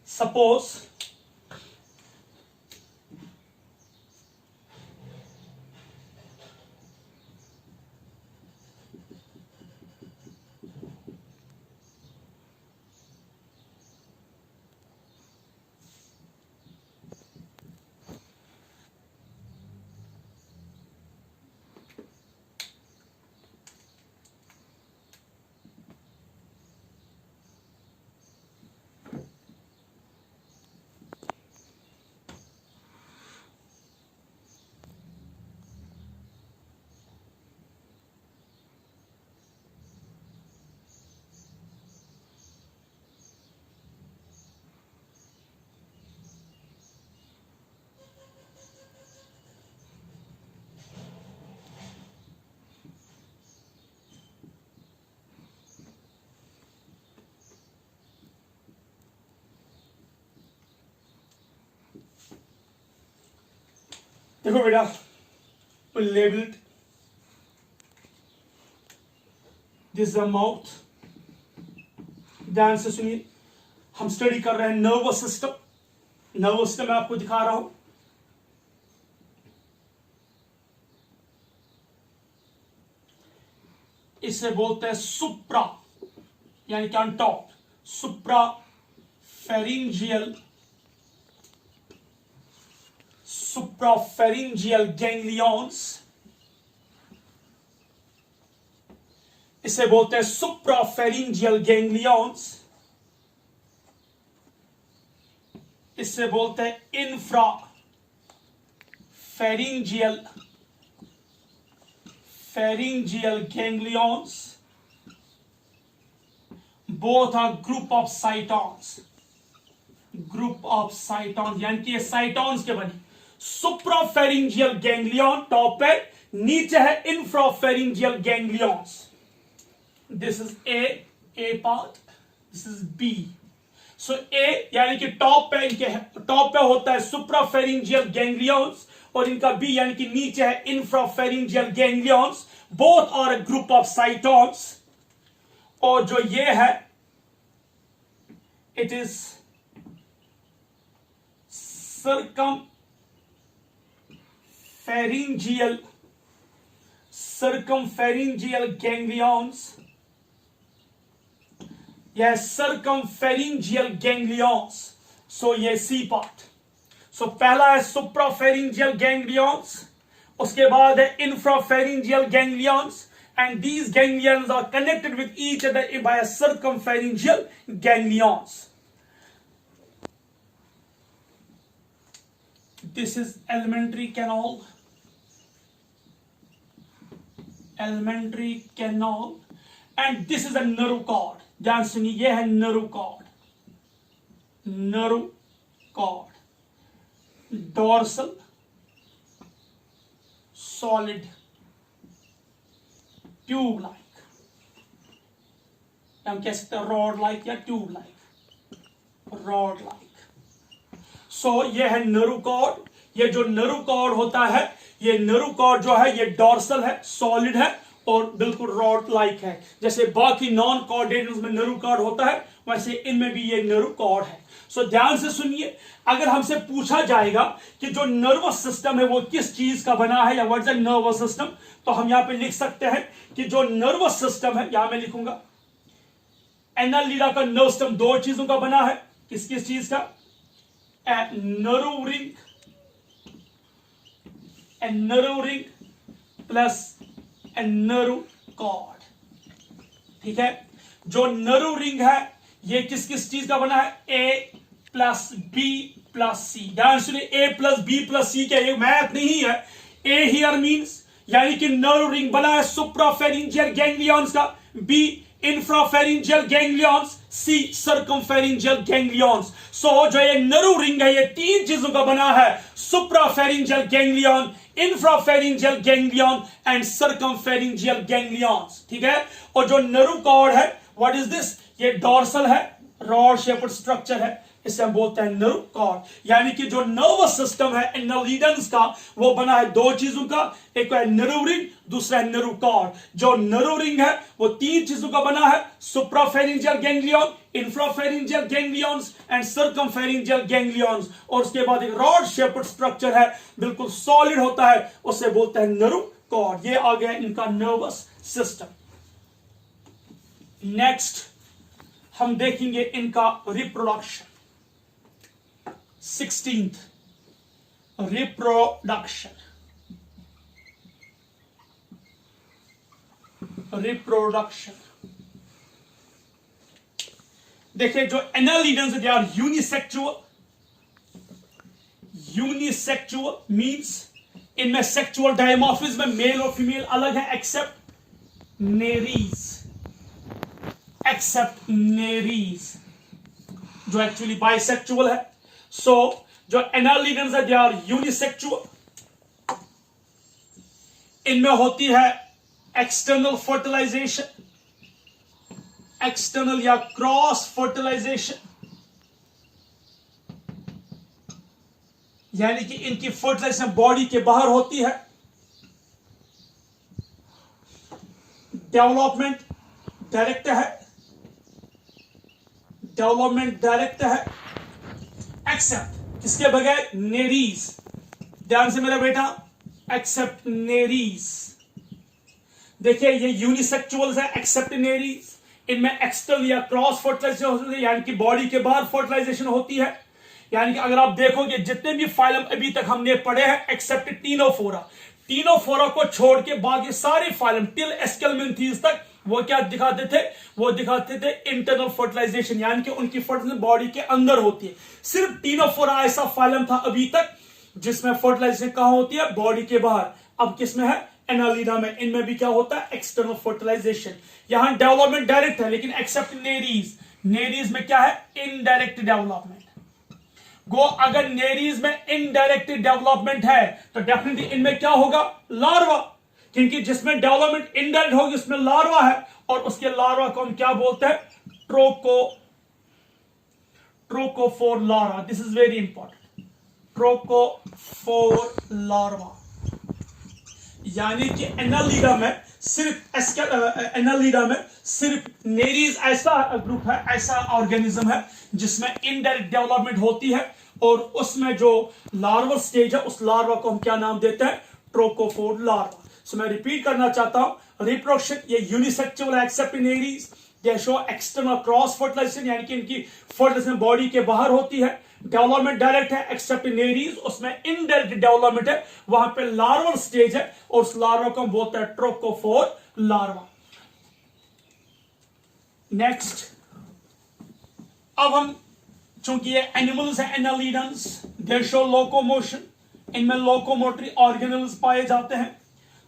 Suppose देखो बेटा, लेबल्ड दिस द माउथ। ध्यान से सुनिए, हम स्टडी कर रहे हैं नर्वस सिस्टम। नर्वस सिस्टम मैं आपको दिखा रहा हूं। इसे बोलते हैं सुप्रा, यानी कि on top, supra pharyngeal, suprapharyngeal ganglions। इसे बोलते हैं suprapharyngeal ganglions। इसे बोलते हैं infrapharyngeal ganglions। both are group of cytons, यानी कि ये साइटॉन्स के बनी। सुप्राफेरिंजियल गैंग्लियन टॉप पे, नीचे है infrapharyngeal ganglions. This is A part, this is B. So A यानी कि टॉप पे, इनके टॉप पे होता है सुप्राफेरिंजियल गैंग्लियंस, और इनका बी यानी कि नीचे है infrapharyngeal ganglions. Both are a group of cytons. और जो ये है, इट इज circumpharyngeal ganglions। यह circumpharyngeal ganglions। सो ये सी पार्ट। सो पहला है suprapharyngeal ganglions, उसके बाद है infrapharyngeal ganglions, and these ganglions are connected with each other by a circumpharyngeal ganglions. This is alimentary canal, and this is a nerve cord। ध्यान सुनिए, यह है nerve cord, dorsal, solid, tube like, हम कह सकते हैं rod like या tube like, rod like। सो ये है नर्व कॉर्ड। ये जो नर्व कॉर्ड होता है, ये नर्व कॉर्ड जो है, ये डॉर्सल है, सॉलिड है, और बिल्कुल रॉड लाइक है। जैसे बाकी नॉन कॉर्ड एनिमल्स में नर्व कॉर्ड होता है, वैसे इनमें भी ये नर्व कॉर्ड है। सो ध्यान से सुनिए, अगर हमसे पूछा जाएगा कि जो नर्वस सिस्टम है वो किस चीज का बना है या what is the nervous system, तो हम यहां पे लिख सकते हैं कि जो नर्वस सिस्टम है, यहां मैं लिखूंगा एनालिडा का नर्व सिस्टम दो चीजों का बना है। किस किस चीज का? Nerve ring, nerve ring plus nerve cord. ठीक है, जो नर्व रिंग है ये किस किस चीज का बना है? ए प्लस बी प्लस सी। ध्यान सुनिए, ए प्लस बी प्लस सी क्या? ये मैथ नहीं है। ए हियर मींस यानी कि नर्व रिंग बना है सुप्राफेरिंजियल गैंग्लियंस का, बी इंफ्राफेरिंजियल गैंग्लियंस, सी सर्कमफेरिंजियल गैंग्लियंस। सो जो ये नर्व रिंग है ये तीन चीजों का बना है, सुप्राफेरिंजियल गैंग्लियन, इंफ्राफेरिंजियल गैंग्लियन एंड सर्कमफेरिंजियल गैंग्लियंस। ठीक है, और जो नर्व कॉर्ड है व्हाट इज दिस? ये डोर्सल है, रॉड शेप्ड स्ट्रक्चर है, इसे हम बोलते हैं नर्व कॉर्ड। यानी कि जो नर्वस सिस्टम है एनालिडन्स का वो बना है दो चीजों का, एक है नर्व रिंग, दूसरा है नर्व कॉर्ड। जो नर्व रिंग है वो तीन चीजों का बना है, सुप्राफेरिंजियल गैंग्लियन, इंफ्राफेरिंजियल गैंग्लियंस एंड सर्कमफेरिंजियल गैंग्लियंस, और उसके बाद एक रॉड शेप्ड स्ट्रक्चर है, बिल्कुल सॉलिड होता है, उसे बोलते हैं नर्व कॉर्ड। ये आ गया इनका नर्वस सिस्टम। नेक्स्ट हम देखेंगे इनका रिप्रोडक्शन। 16th reproduction. देखिए, जो annelidans they are unisexual. Unisexual means इनमें सेक्सुअल डायमॉर्फिज्म में मेल और फीमेल अलग है, एक्सेप्ट नेरीज। एक्सेप्ट नेरीज जो एक्चुअली बाइसेक्सुअल है। सो जो एनालिडन्स है दे आर यूनिसेक्सुअल। इनमें होती है एक्सटर्नल फर्टिलाइजेशन, एक्सटर्नल या क्रॉस फर्टिलाइजेशन, यानी कि इनकी फर्टिलाइजेशन बॉडी के बाहर होती है। डेवलपमेंट डायरेक्ट है, डेवलपमेंट डायरेक्ट है, एक्सेप्ट किसके बगैर? नेरीज। ध्यान से मेरा बेटा, एक्सेप्ट नेरीज। देखिए ये यूनिसेक्सुअल्स है, एक्सेप्ट नेरीज। इनमें एक्सटर्नल या क्रॉस फर्टिलाइजेशन होती है, यानी कि बॉडी के बाहर फर्टिलाइजेशन होती है। यानी कि अगर आप देखोगे जितने भी फाइलम अभी तक हमने पढ़े हैं एक्सेप्ट टीनोफोरा, टीनोफोरा को छोड़ के बाकी सारे फाइलम टिल एस्केलमेंथीज तक वो क्या दिखाते थे? वो दिखाते थे इंटरनल फर्टिलाइजेशन, यानी कि उनकी फर्टिलाइजेशन बॉडी के अंदर होती है। सिर्फ टीनोफोरा ऐसा फाइलम था अभी तक जिसमें फर्टिलाइजेशन कहां होती है? बॉडी के बाहर। अब किसमें है? एनालिडा में। इनमें भी क्या होता है? External fertilisation. यहां डेवलपमेंट डायरेक्ट है, लेकिन एक्सेप्ट नेरीज, नेरीज में क्या है? Indirect development. गो अगर नेरीज में इनडायरेक्ट डेवलपमेंट है तो डेफिनेटली इनमें क्या होगा? लार्वा। क्योंकि जिसमें डेवलपमेंट इनडायरेक्ट होगी उसमें लार्वा है, और उसके लार्वा को हम क्या बोलते हैं? Trochophore larva. This is very important, trochophore larva. यानी कि एनालिडा में सिर्फ नेरीज ऐसा ग्रुप है, ऐसा ऑर्गेनिज्म है जिसमें इनडायरेक्ट डेवलपमेंट होती है, और उसमें जो लार्वल स्टेज है उस लार्वा को हम क्या नाम देते हैं? Trochophore larva. सो मैं रिपीट करना चाहता हूं, रिप्रोडक्शन ये unisexual except Nereis, they show external cross fertilisation, यानी कि इनकी फर्टिलाइजेशन बॉडी के बाहर होती है। डेवलपमेंट डायरेक्ट है, एक्सेप्ट नेरीज उसमें इनडायरेक्ट डेवलपमेंट है, वहां पे लार्वल स्टेज है, और उस लार्वा को हम बोलते हैं ट्रोकोफोर लार्वा। नेक्स्ट, अब हम चूंकि ये एनिमल्स है एनालिडन्स, दे शो लोकोमोशन, इनमें लोकोमोटरी ऑर्गेनल्स पाए जाते हैं।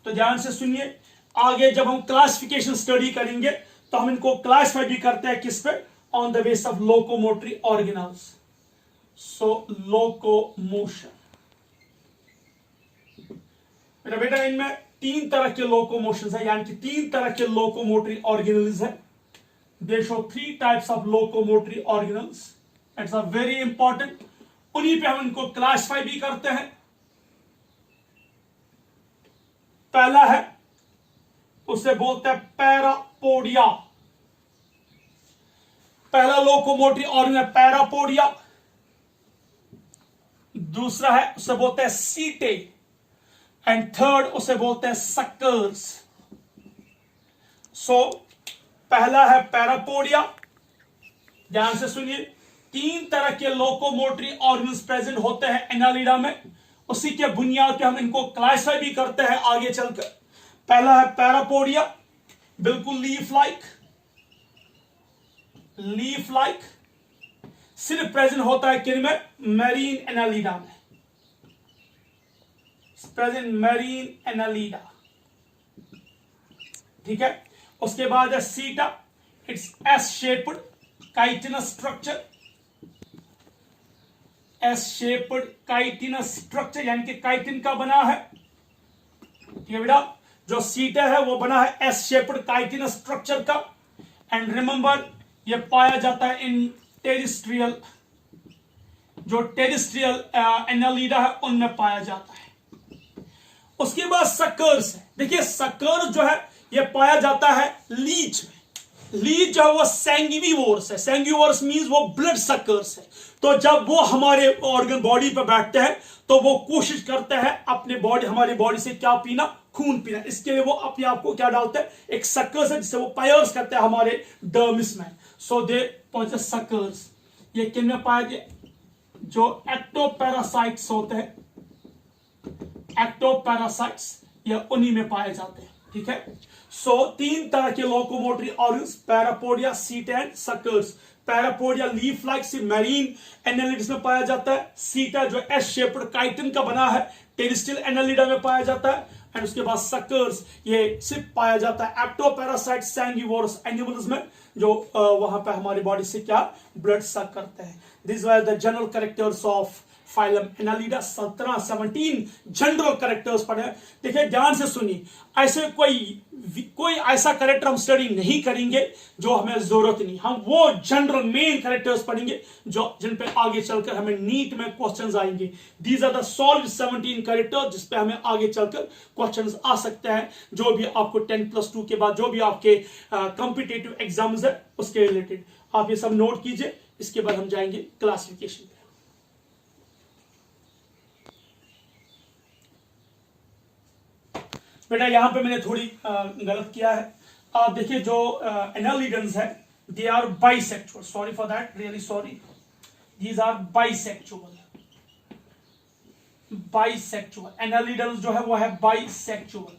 तो ध्यान से सुनिए, आगे जब हम क्लासिफिकेशन स्टडी करेंगे तो हम इनको क्लासिफाई भी करते हैं किस पे? On the base of locomotory organelles. So locomotion, मेरा बेटा इनमें तीन तरह के लोकोमोशन है, यानी कि तीन तरह के लोकोमोटरी ऑर्गेनल्स है। दे show 3 types of locomotory organelles. It's a very important, उन्हीं पे हम इनको क्लासिफाई भी करते हैं। पहला है उसे बोलते हैं पैरापोडिया। पहला लोकोमोटरी ऑर्गन है पैरापोडिया, दूसरा है उसे बोलते हैं सीटे, एंड थर्ड उसे बोलते हैं सक्कर्स। सो पहला है पैरापोडिया, ध्यान से सुनिए। 3 तरह के लोकोमोटरी ऑर्गन्स प्रेजेंट होते हैं एनालिडा में, उसी के बुनियाद पे हम इनको क्लासिफाई भी करते हैं आगे चलकर। पहला है पैरापोडिया, बिल्कुल लीफ लाइक, सिर्फ प्रेजेंट होता है किन में? मैरीन एनालिडा में, प्रेजेंट मैरीन एनालिडा, ठीक है। उसके बाद है सीटा, it's S shaped chitinous structure, S shaped chitinous structure, यानी कि काइटिन का बना है, ठीक है बेटा। जो सीटा है वो बना है एस शेप्ड काइटिनस स्ट्रक्चर का, एंड रिमेंबर ये पाया जाता है इन टेरिस्ट्रियल, जो टेरिस्ट्रियल एनालिडा है उनमें पाया जाता है। उसके बाद सक्कर्स है। देखिए सक्कर्स जो है ये पाया जाता है लीच में। लीच जो है वो सैंगिवोर्स है, सैंगिवोर्स मींस वो ब्लड सक्कर्स है। तो जब वो हमारे ऑर्गन बॉडी पर बैठते हैं तो वो कोशिश करते हैं अपने बॉडी, हमारी बॉडी से क्या पीना? खून पीना। इसके लिए वो अपने आप को क्या डालते हैं? एक सक्कर्स है जिससे वो पायर्स करते हैं हमारे डर्मिस में। सो दे पोजेस सक्कर्स। ये किन में पाया गया? जो एक्टोपैरासाइट्स होते हैं, एक्टोपैरासाइट्स ये उन्हीं में पाए जाते हैं, ठीक है। सो 3 तरह के locomotory organs, parapodia, setae and suckers. Parapodia leaf like sea marine annelids में पाया जाता है। सीटा जो एस शेप्ड काइटिन का बना है टेरिस्ट्रियल एनालिडा में पाया जाता है। एंड उसके बाद सक्कर्स ये सिर्फ पाया जाता है एक्टोपैरासाइट सैंगिवोरस एनिमल्स में, जो वहां पे हमारी बॉडी से क्या ब्लड सक करते हैं। This were the general characters of phylum Annelida. 17 general characters पढ़े। देखिए ध्यान से सुनिए, ऐसे कोई ऐसा कैरेक्टर हम स्टडी नहीं करेंगे जो हमें जरूरत नहीं। हम वो जनरल मेन कैरेक्टर्स पढ़ेंगे जो जिन पे आगे चलकर हमें नीट में क्वेश्चंस आएंगे। These are the solve 17 characters जिस पे हमें आगे चलकर क्वेश्चंस आ सकते हैं, जो भी आपको 10+2 के बाद जो भी आपके कॉम्पिटिटिव एग्जाम्स है उसके रिलेटेड। आप ये सब नोट कीजिए, इसके बाद हम जाएंगे क्लासिफिकेशन पे। बेटा यहां पे मैंने थोड़ी गलत किया है। आप देखिए जो एनालिडन्स है they are bisexual, sorry for that, really sorry, these are bisexual. Bisexual annelidans जो है वो है बाइसेक्सुअल,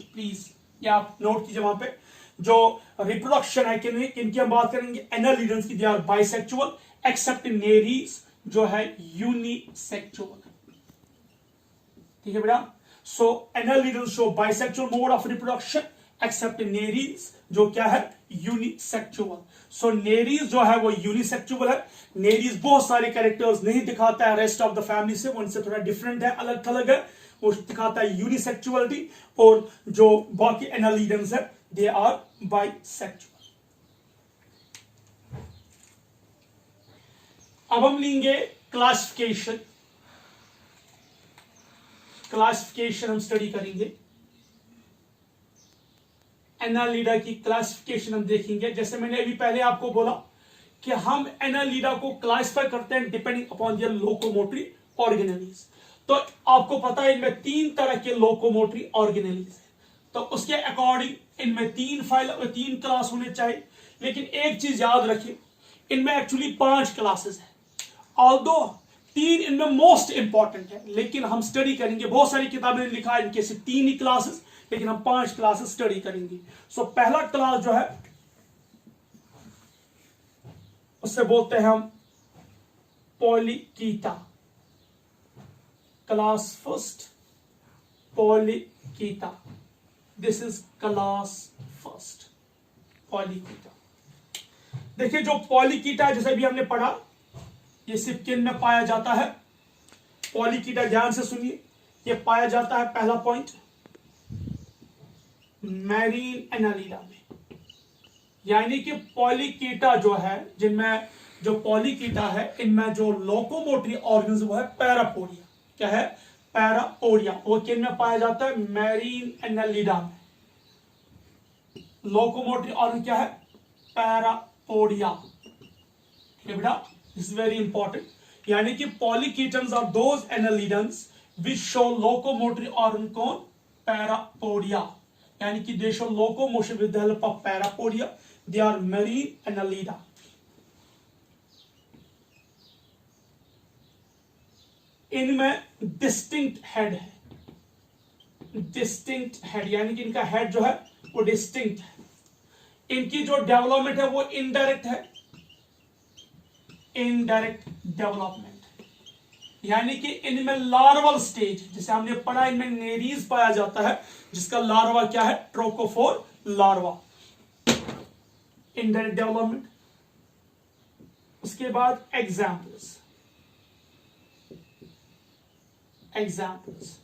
प्लीज ये आप नोट कीजिए। वहां पे जो रिप्रोडक्शन है किनकी हम बात करेंगे? एनालिडन्स की। They are bisexual except Nereis जो है यूनिसेक्सुअल, ठीक है बेटा। So annelids show bisexual mode of reproduction except nares जो क्या है? यूनिसेक्सुअल। सो नेरीज जो है वो यूनिसेक्सुअल है। नेरीज बहुत सारे कैरेक्टर्स नहीं दिखाता है रेस्ट ऑफ द फैमिली से, वो उनसे थोड़ा डिफरेंट है, अलग थलग है, वो दिखाता है यूनिसेक्सुअलिटी। और जो बाकी एनालिडन्स है दे आर बाइसेक्सुअल। अब हम लेंगे क्लासिफिकेशन। क्लासिफिकेशन हम स्टडी करेंगे, एनालिडा की क्लासिफिकेशन हम देखेंगे। जैसे मैंने अभी पहले आपको बोला कि हम एनालिडा को क्लासिफाई करते हैं depending upon their locomotory organelles. तो आपको पता है इनमें 3 तरह के लोकोमोटरी ऑर्गेनेलीज है, तो उसके अकॉर्डिंग इनमें 3 क्लास होने चाहिए। लेकिन एक चीज याद रखिए, इनमें एक्चुअली 5 क्लासेस है। ऑल्दो 3 इनमें मोस्ट इंपॉर्टेंट है, लेकिन हम स्टडी करेंगे, बहुत सारी किताबें ने लिखा है इनके से 3 ही क्लासेस, लेकिन हम 5 क्लासेस स्टडी करेंगे। सो पहला क्लास जो है उससे बोलते हैं हम Polychaeta. Class first Polychaeta, this is class first Polychaeta. देखिए जो पॉलीकीटा जैसे भी हमने पढ़ा, ये सिर्फ किन में पाया जाता है? पॉलीकीटा, ध्यान से सुनिए, ये पाया जाता है पहला पॉइंट मैरीन एनालिडा में। यानी कि पॉलीकीटा जो है, जिनमें जो पॉलीकीटा है इनमें जो लोकोमोटरी ऑर्गन्स वो है पैरापोडिया। क्या है? पैरापोडिया। वो किन में पाया जाता है? मैरीन एनालिडा में। लोकोमोटरी ऑर्गन क्या है? पैरापोडिया। ठीक है बेटा, दिस इज वेरी इंपॉर्टेंट। यानी कि polychaetans are those annelidans which show locomotory organ कौन? पैरापोडिया। यानी कि they show locomotion with the help of parapodia, they are marine Annelida. इनमें डिस्टिंक्ट हेड है, डिस्टिंक्ट हेड, यानी कि इनका हेड जो है वो डिस्टिंक्ट है। इनकी जो डेवलपमेंट है वो इनडायरेक्ट है, इनडायरेक्ट डेवलपमेंट, यानी कि इनमें लार्वल स्टेज, जैसे हमने पढ़ा इनमें नेरीज पाया जाता है जिसका लार्वा क्या है? Trochophore larva, indirect development. उसके बाद एग्जाम्पल्स, एग्जाम्पल्स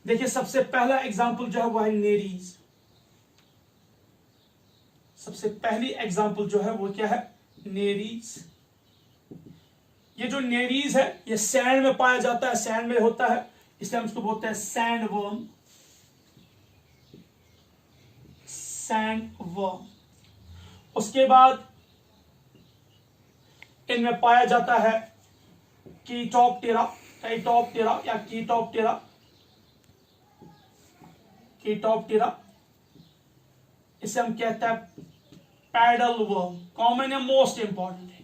देखिए, सबसे पहला एग्जाम्पल जो है वो है नेरीज। सबसे पहली एग्जाम्पल जो है वो क्या है? नेरीज। ये जो नेरीज है ये सैंड में पाया जाता है, सैंड में होता है, इसलिए हम इसको बोलते हैं सैंड वर्म, सैंड वर्म। उसके बाद इनमें पाया जाता है कीटोप्टेरा, काइटोप्टेरा या कीटोप्टेरा, कीटोप्टेरा, इसे हम कहते हैं पैडल वर्म। कॉमन है, मोस्ट इंपॉर्टेंट है,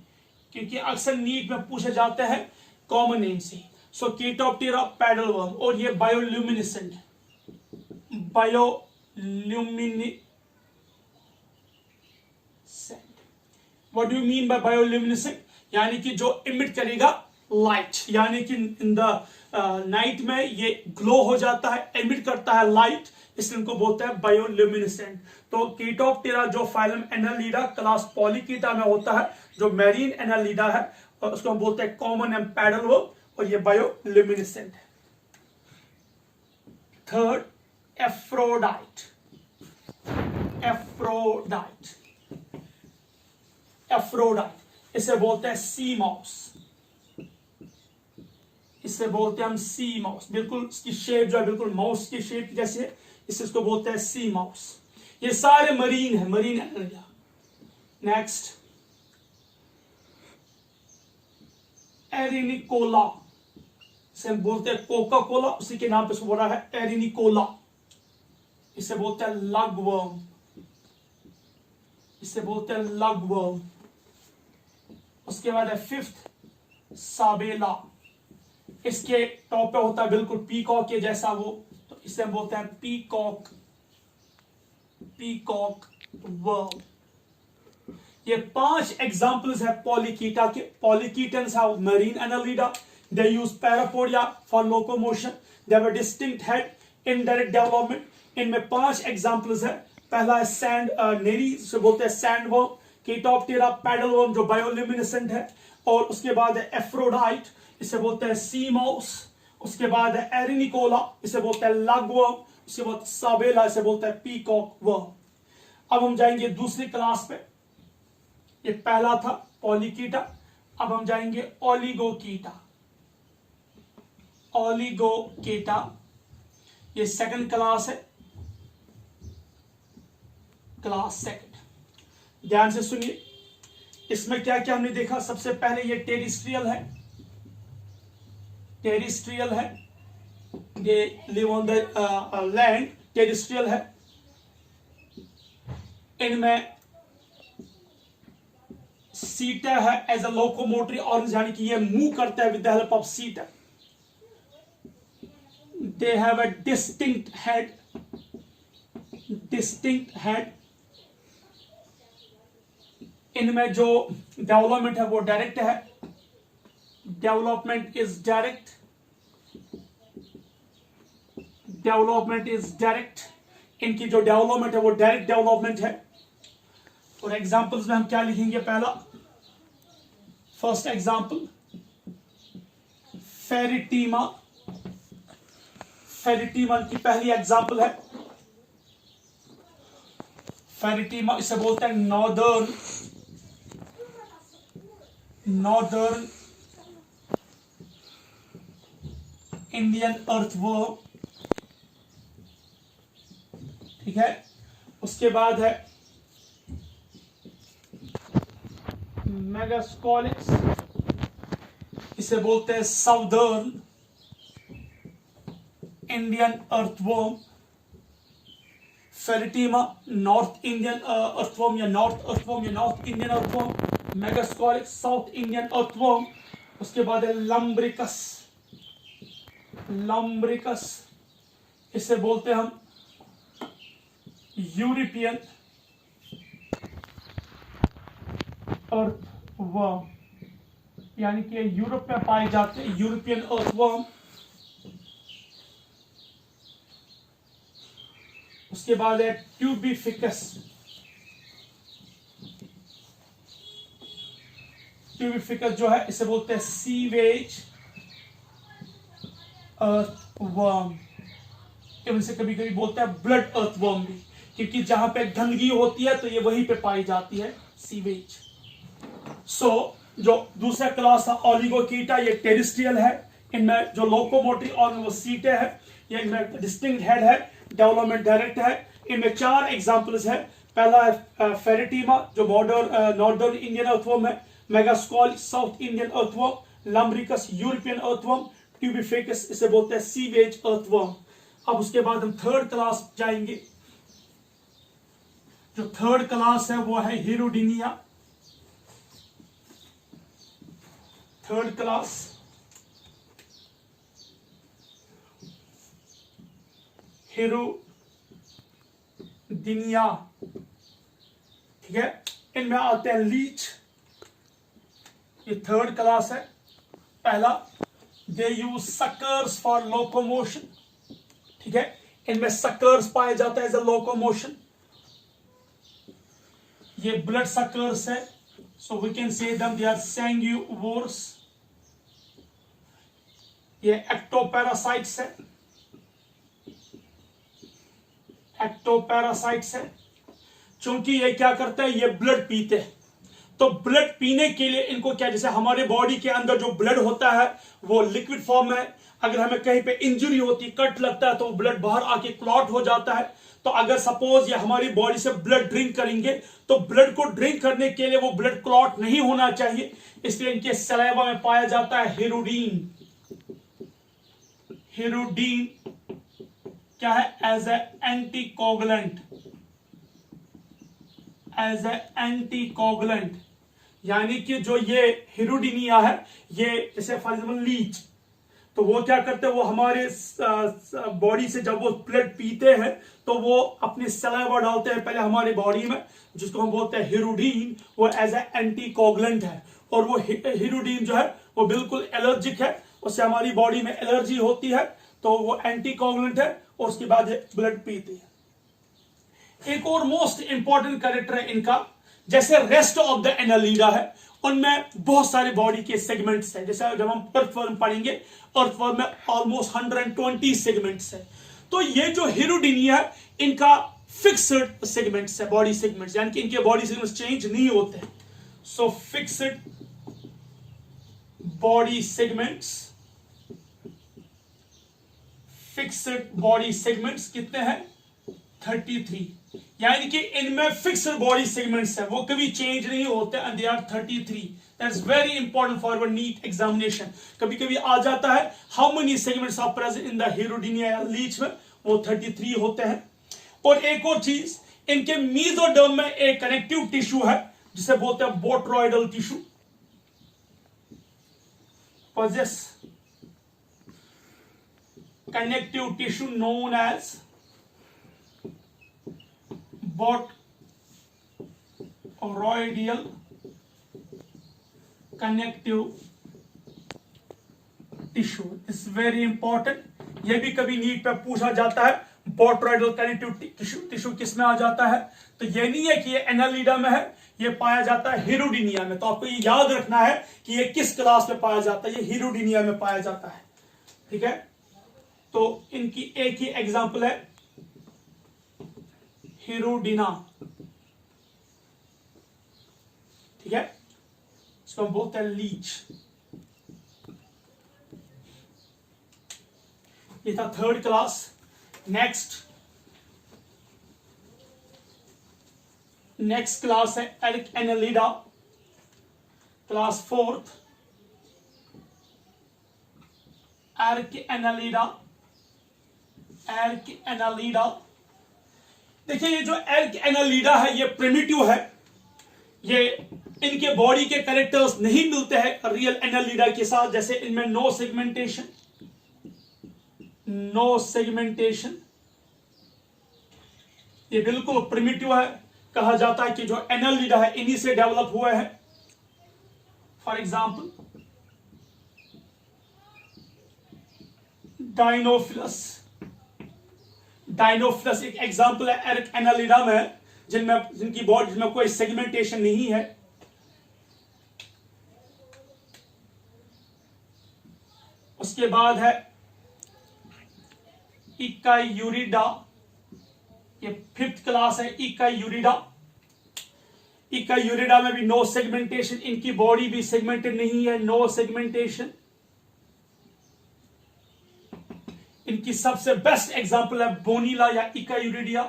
क्योंकि अक्सर नीट में पूछे जाते हैं कॉमन नेम से। सो कीटोप्टेरा, पैडल वर्म, और ये बायोल्यूमिनेसेंट है, bioluminescent. What do you mean by bioluminescent? यानी कि जो इमिट करेगा लाइट, यानी कि इन द नाइट में ये ग्लो हो जाता है, एमिट करता है लाइट, इसलिए इनको बोलते हैं बायोल्यूमिनेसेंट। तो कीटोप्टेरा जो फाइलम एनालिडा क्लास पॉलीकीटा में होता है, जो मैरीन एनालिडा है, और उसको हम बोलते हैं कॉमन एंड पैडल वर्म, और ये बायोल्यूमिनेसेंट है। थर्ड, एफ्रोडाइट, एफ्रोडाइट, एफ्रोडाइट, इसे बोलते हैं सी माउस, इसे बोलते हैं हम सी माउस। बिल्कुल इसकी शेप जो है बिल्कुल माउस की शेप जैसे है, इसको बोलते हैं सी माउस। ये सारे मरीन है, मरीन एनालिडा। नेक्स्ट, एरिनिकोला, इसे हम बोलते हैं कोका कोला, उसी के नाम पे बोला है एरिनिकोला। इसे बोलते हैं लगवर्म, इसे बोलते हैं लगवर्म। उसके बाद है फिफ्थ, साबेला, इसके टॉप पे होता है बिल्कुल पीकॉक के जैसा वो, तो इसे हम बोलते हैं पीकॉक, पीकॉक वर्म। ये 5 एग्जांपल्स है पॉलीकीटा के। Polychaetans have marine Annelida, they use parapodia for locomotion, they have a distinct head, indirect development. इनमें 5 एग्जांपल्स है। पहला है सैंड नेरी, से बोलते हैं सैंड वर्म, कीटोप्टेरा, पैडल वर्म जो बायोल्यूमिनेसेंट है, और उसके बाद है एफ्रोडाइट, इसे बोलते हैं सी माउस। उसके बाद है एरिनिकोला, इसे बोलते हैं लगवर्म। उसके बाद साबेला, इसे बोलते हैं पीकॉक वर्म। अब हम जाएंगे दूसरी क्लास पे। ये पहला था पॉलीकीटा, अब हम जाएंगे ओलिगोकीटा, ओलिगोकीटा, ये सेकंड क्लास है, क्लास सेकंड। ध्यान से सुनिए, इसमें क्या क्या हमने देखा। सबसे पहले ये टेरिस्ट्रियल है, टेरिस्ट्रियल है, ये live on the land, terrestrial है। इनमें सीटर है एज अ लोकोमोटरी ऑर्गन, यानी कि ये मूव करता है with the help of seater. They have a distinct head, distinct head. इनमें जो डेवलपमेंट है वो डायरेक्ट है, development is direct, development is direct. इनकी जो डेवलपमेंट है वो डायरेक्ट डेवलपमेंट है। और एग्जांपल्स में हम क्या लिखेंगे? पहला, फर्स्ट एग्जांपल फेरिटीमा, फेरिटीमा की पहली एग्जांपल है फेरिटीमा, इसे बोलते हैं नॉर्दर्न, नॉर्दर्न इंडियन अर्थवर्म। ठीक है। उसके बाद है मेगास्कोलिक्स, इसे बोलते हैं southern Indian earthworm. Pheretima north Indian earthworm या नॉर्थ अर्थवर्म या north Indian earthworm. Megascolex south Indian earthworm. उसके बाद है लम्ब्रिकस, लम्ब्रिकस इसे बोलते हैं हम यूरोपियन अर्थवर्म, यानी कि यूरोप में पाए जाते हैं, यूरोपियन अर्थवर्म। उसके बाद है ट्यूबिफिकस, ट्यूबिफिकस जो है इसे बोलते हैं सीवेज अर्थवर्म। इनसे कभी कभी बोलते हैं ब्लड अर्थवर्म भी, क्योंकि जहां पे गंदगी होती है तो ये वहीं पे पाई जाती है, सीवेज। सो जो दूसरा क्लास है ओलिगोकीटा, ये टेरिस्ट्रियल है। इनमें जो लोकोमोटिव ऑर्गन वो सीटे है, ये इनमें डिस्टिंक्ट हेड है, डेवलपमेंट डायरेक्ट है। इनमें 4 एग्जांपल्स है। पहला है फेरिटीमा जो नॉर्दर्न इंडियन अर्थवर्म है, Megascolex south Indian earthworm, Lumbricus European earthworm, Tubifex इसे बोलते हैं सीवेज अर्थवर्म। अब उसके बाद हम थर्ड क्लास जाएंगे। जो थर्ड क्लास है वो है हिरुडिनिया। थर्ड क्लास हिरुडिनिया, ठीक है। इनमें आते हैं लीच, ये थर्ड क्लास है। पहला, they use suckers for locomotion, ठीक है। इनमें सकर्स पाए जाते हैं एज अ लोकोमोशन। ये ब्लड सकर्स है, so we can say them they are sanguivores. ये एक्टोपैरासाइट्स है, एक्टोपैरासाइट्स है। चूंकि ये क्या करते हैं, ये ब्लड पीते हैं, तो ब्लड पीने के लिए इनको क्या, जैसे हमारे बॉडी के अंदर जो ब्लड होता है वो लिक्विड फॉर्म में, अगर हमें कहीं पे इंजरी होती, कट लगता है तो ब्लड बाहर आके क्लॉट हो जाता है। तो अगर सपोज ये हमारी बॉडी से ब्लड ड्रिंक करेंगे तो ब्लड को ड्रिंक करने के लिए वो ब्लड क्लॉट नहीं होना चाहिए, इसलिए इनके सलाइवा में पाया जाता है हिरुडीन। हिरुडीन क्या है, as a anticoagulant, as a anticoagulant. यानी कि जो ये हिरुडिनिया है, ये जैसे फॉर एग्जाम्पल लीच, तो वो क्या करते हैं, वो हमारे बॉडी से जब वो ब्लड पीते हैं तो वो अपने सलाइवा डालते हैं पहले हमारे बॉडी में, जिसको हम बोलते हैं हिरुडीन। वो एज ए एंटीकोगुलेंट है, और वो हिरुडीन जो है वो बिल्कुल एलर्जिक है, उससे हमारी बॉडी में एलर्जी होती है, तो वो एंटीकोगुलेंट है, और उसके बाद ब्लड पीते हैं। एक और मोस्ट इंपॉर्टेंट कैरेक्टर है इनका, जैसे रेस्ट ऑफ द एनालिडा है, उनमें बहुत सारे बॉडी के सेगमेंट्स हैं। जैसे जब हम अर्थवर्म पढ़ेंगे, अर्थवर्म में ऑलमोस्ट 120 सेगमेंट्स है। तो ये जो हिरुडिनिया है, इनका फिक्स्ड सेगमेंट्स है, बॉडी सेगमेंट्स, यानी कि इनके बॉडी सेगमेंट्स चेंज नहीं होते। सो fixed body segments, fixed body segments कितने हैं, 33। यानी कि इनमें फिक्स्ड बॉडी सेगमेंट्स है, वो कभी चेंज नहीं होते, and they are 33। That's very important for your NEET examination. कभी कभी आ जाता है how many segments are present in the Hirudinea leech में, वो 33 होते हैं। और एक और चीज, इनके मीजोडर्म में एक कनेक्टिव टिश्यू है जिसे बोलते हैं बोट्रॉइडल tissue, possess connective tissue known as botryoidal connective tissue is very important। ये भी कभी नीट पे पूछा जाता है, बोट्रॉइडल कनेक्टिव टिश्यू किस में आ जाता है। तो ये नहीं है कि ये एनालिडा में है, ये पाया जाता है हिरुडिनिया में। तो आपको ये याद रखना है कि ये किस क्लास में पाया जाता है, ये हिरुडिनिया में पाया जाता है, ठीक है। तो इनकी एक ही एग्जांपल है हिरुडिना, ठीक है, इसको हम बोलते हैं लीच। ये था third class. Next next class है Archiannelida, class 4th, Archiannelida. देखिए ये जो एरिक एनालिडा है ये प्रिमिटिव है, ये इनके बॉडी के कैरेक्टर्स नहीं मिलते हैं रियल एनालिडा के साथ, जैसे इनमें नो सेगमेंटेशन, ये बिल्कुल प्रिमिटिव है। कहा जाता है कि जो एनालिडा है इन्हीं से डेवलप हुए हैं। फॉर एग्जाम्पल डायनोफिलस एक एग्जाम्पल है एरिक एनालिडा में, जिनकी बॉडी में कोई सेगमेंटेशन नहीं है। उसके बाद है इकायूरिडा, ये 5th क्लास है इकायूरिडा में भी नो सेगमेंटेशन, इनकी बॉडी भी सेगमेंटेड नहीं है, नो सेगमेंटेशन। इनकी सबसे बेस्ट एग्जांपल है बोनीला या इकायूरिडिया।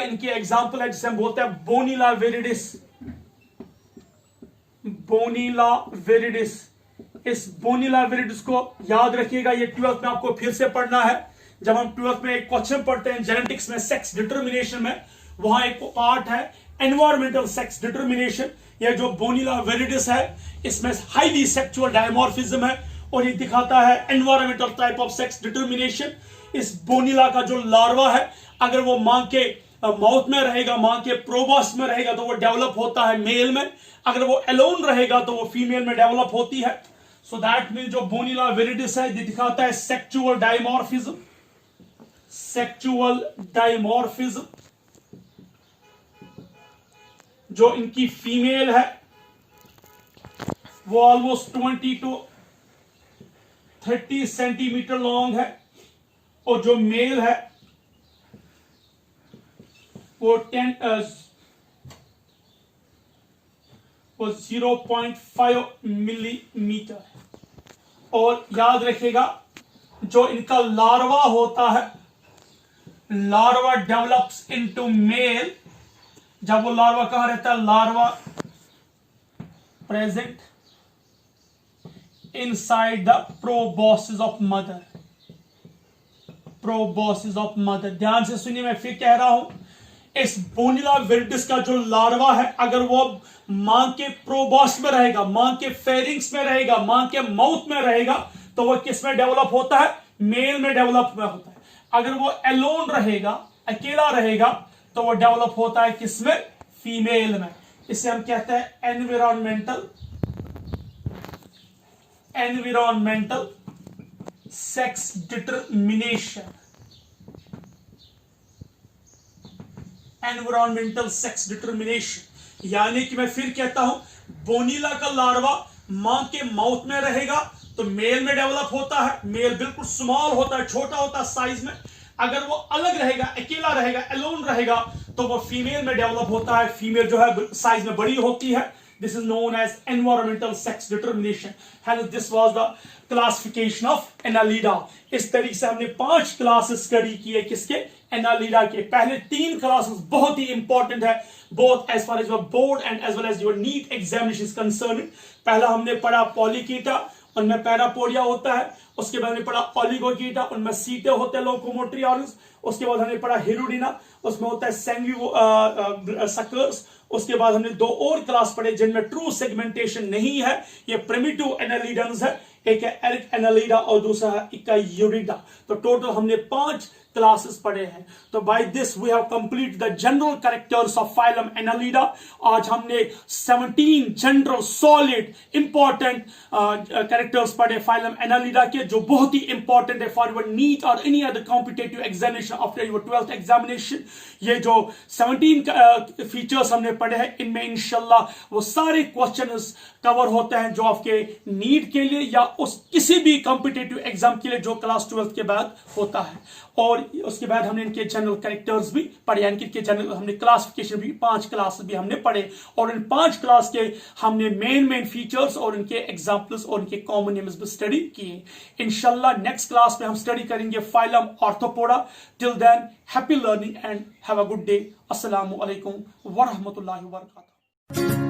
इनकी एग्जांपल है जिसे हम बोलते हैं बोनीला वेरिडिस। इस बोनीला वेरिडिस को याद रखिएगा, ये 12th में आपको फिर से पढ़ना है। जब हम 12th में एक क्वेश्चन पढ़ते हैं जेनेटिक्स में सेक्स डिटर्मिनेशन में, वहां एक पार्ट है एनवायरमेंटल सेक्स डिटर्मिनेशन। ये जो बोनीला वेरिडिस है इसमें हाईली सेक्सुअल डायमॉर्फिज्म है और ये दिखाता है environmental type of sex determination. इस बोनीला का जो लार्वा है अगर वो मां के माउथ में रहेगा, मां के प्रोबॉस में रहेगा तो वो डेवलप होता है मेल में, अगर वो एलोन रहेगा तो वो फीमेल में डेवलप होती है। सो दैट मीन जो बोनीला वेरिडिस है ये दिखाता है सेक्सुअल डायमॉर्फिज्म। जो इनकी फीमेल है वो ऑलमोस्ट 20 to 30 सेंटीमीटर लॉन्ग है और जो मेल है वो 0.5 मिलीमीटर है। और याद रखिएगा जो इनका लार्वा होता है, लार्वा डेवलप्स इनटू मेल। जब वो लार्वा कहां रहता है, larva present inside the proboscis of mother. ध्यान से सुनिए, मैं फिर कह रहा हूं, इस बोनीला वेरिडिस का जो लार्वा है अगर वो मां के प्रोबॉस में रहेगा, मां के फेरिंग्स में रहेगा, मां के माउथ में रहेगा तो वो किस में डेवलप होता है, मेल में डेवलप होता है। अगर वो एलोन रहेगा, अकेला रहेगा तो वो डेवलप होता है किसमें, फीमेल में। इसे हम कहते हैं एनवायरमेंटल सेक्स डिटरमिनेशन। यानी कि मैं फिर कहता हूं, बोनीला का लार्वा मां के माउथ में रहेगा तो मेल में डेवलप होता है। मेल बिल्कुल स्मॉल होता है, छोटा होता है साइज में। अगर वो अलग रहेगा, अकेला रहेगा, एलोन रहेगा तो वो फीमेल में डेवलप होता है। फीमेल जो है साइज में बड़ी होती है। This is known as environmental sex determination. Hello, this was the classification of Annelida. इस तरीके से हमने 5 क्लासेस स्टडी किए किसके, एनालिडा के। पहले 3 क्लासेस बहुत ही इंपॉर्टेंट है, both as far as your board and as well as your NEET examination is concern. पहला हमने पढ़ा पॉलीकीटा, उनमें पैरापोडिया होता है। उसके बाद हमने पढ़ा ऑलिगोकीटा, उनमें सीटे होते हैं, लोकोमोटरी ऑर्गन्स। उसके बाद हमने पढ़ा हिरुडिना, उसमें होता है सक्कर्स। उसके बाद हमने 2 और क्लास पढ़े जिनमें ट्रू सेगमेंटेशन नहीं है, ये प्रिमिटिव एनालिडन्स है। एक है एरिक एनालिडा और दूसरा है इकायूरिडा। तो टोटल हमने 5 क्लासेस पढ़े हैं। तो by this we have complete the general characters of phylum Annelida. आज हमने 17 जनरल सॉलिड इंपॉर्टेंट कैरेक्टर्स पढ़े फाइलम एनालिडा के, जो बहुत ही इंपॉर्टेंट है फॉर योर नीट और any other competitive examination after your 12th examination. ये जो 17 फीचर्स हमने पढ़े हैं, इनमें इंशाल्लाह वो सारे क्वेश्चंस कवर होते हैं जो आपके नीट के लिए या उस किसी भी कॉम्पिटेटिव एग्जाम के लिए जो क्लास 12th के बाद होता है। और और उसके बाद हमने इनके जनरल कैरेक्टर्स भी पढ़े, यानी कि इनके जनरल हमने क्लासिफिकेशन भी 5 क्लास भी हमने पढ़े, और इन 5 क्लास के हमने मेन फीचर्स और इनके एग्जाम्पल्स और इनके कॉमन नेम्स भी स्टडी किए। इंशाल्लाह नेक्स्ट क्लास में हम स्टडी करेंगे phylum arthropoda. Till than happy learning and have a good day. अस्सलामु अलैकुम व रहमतुल्लाहि व बरकातहू।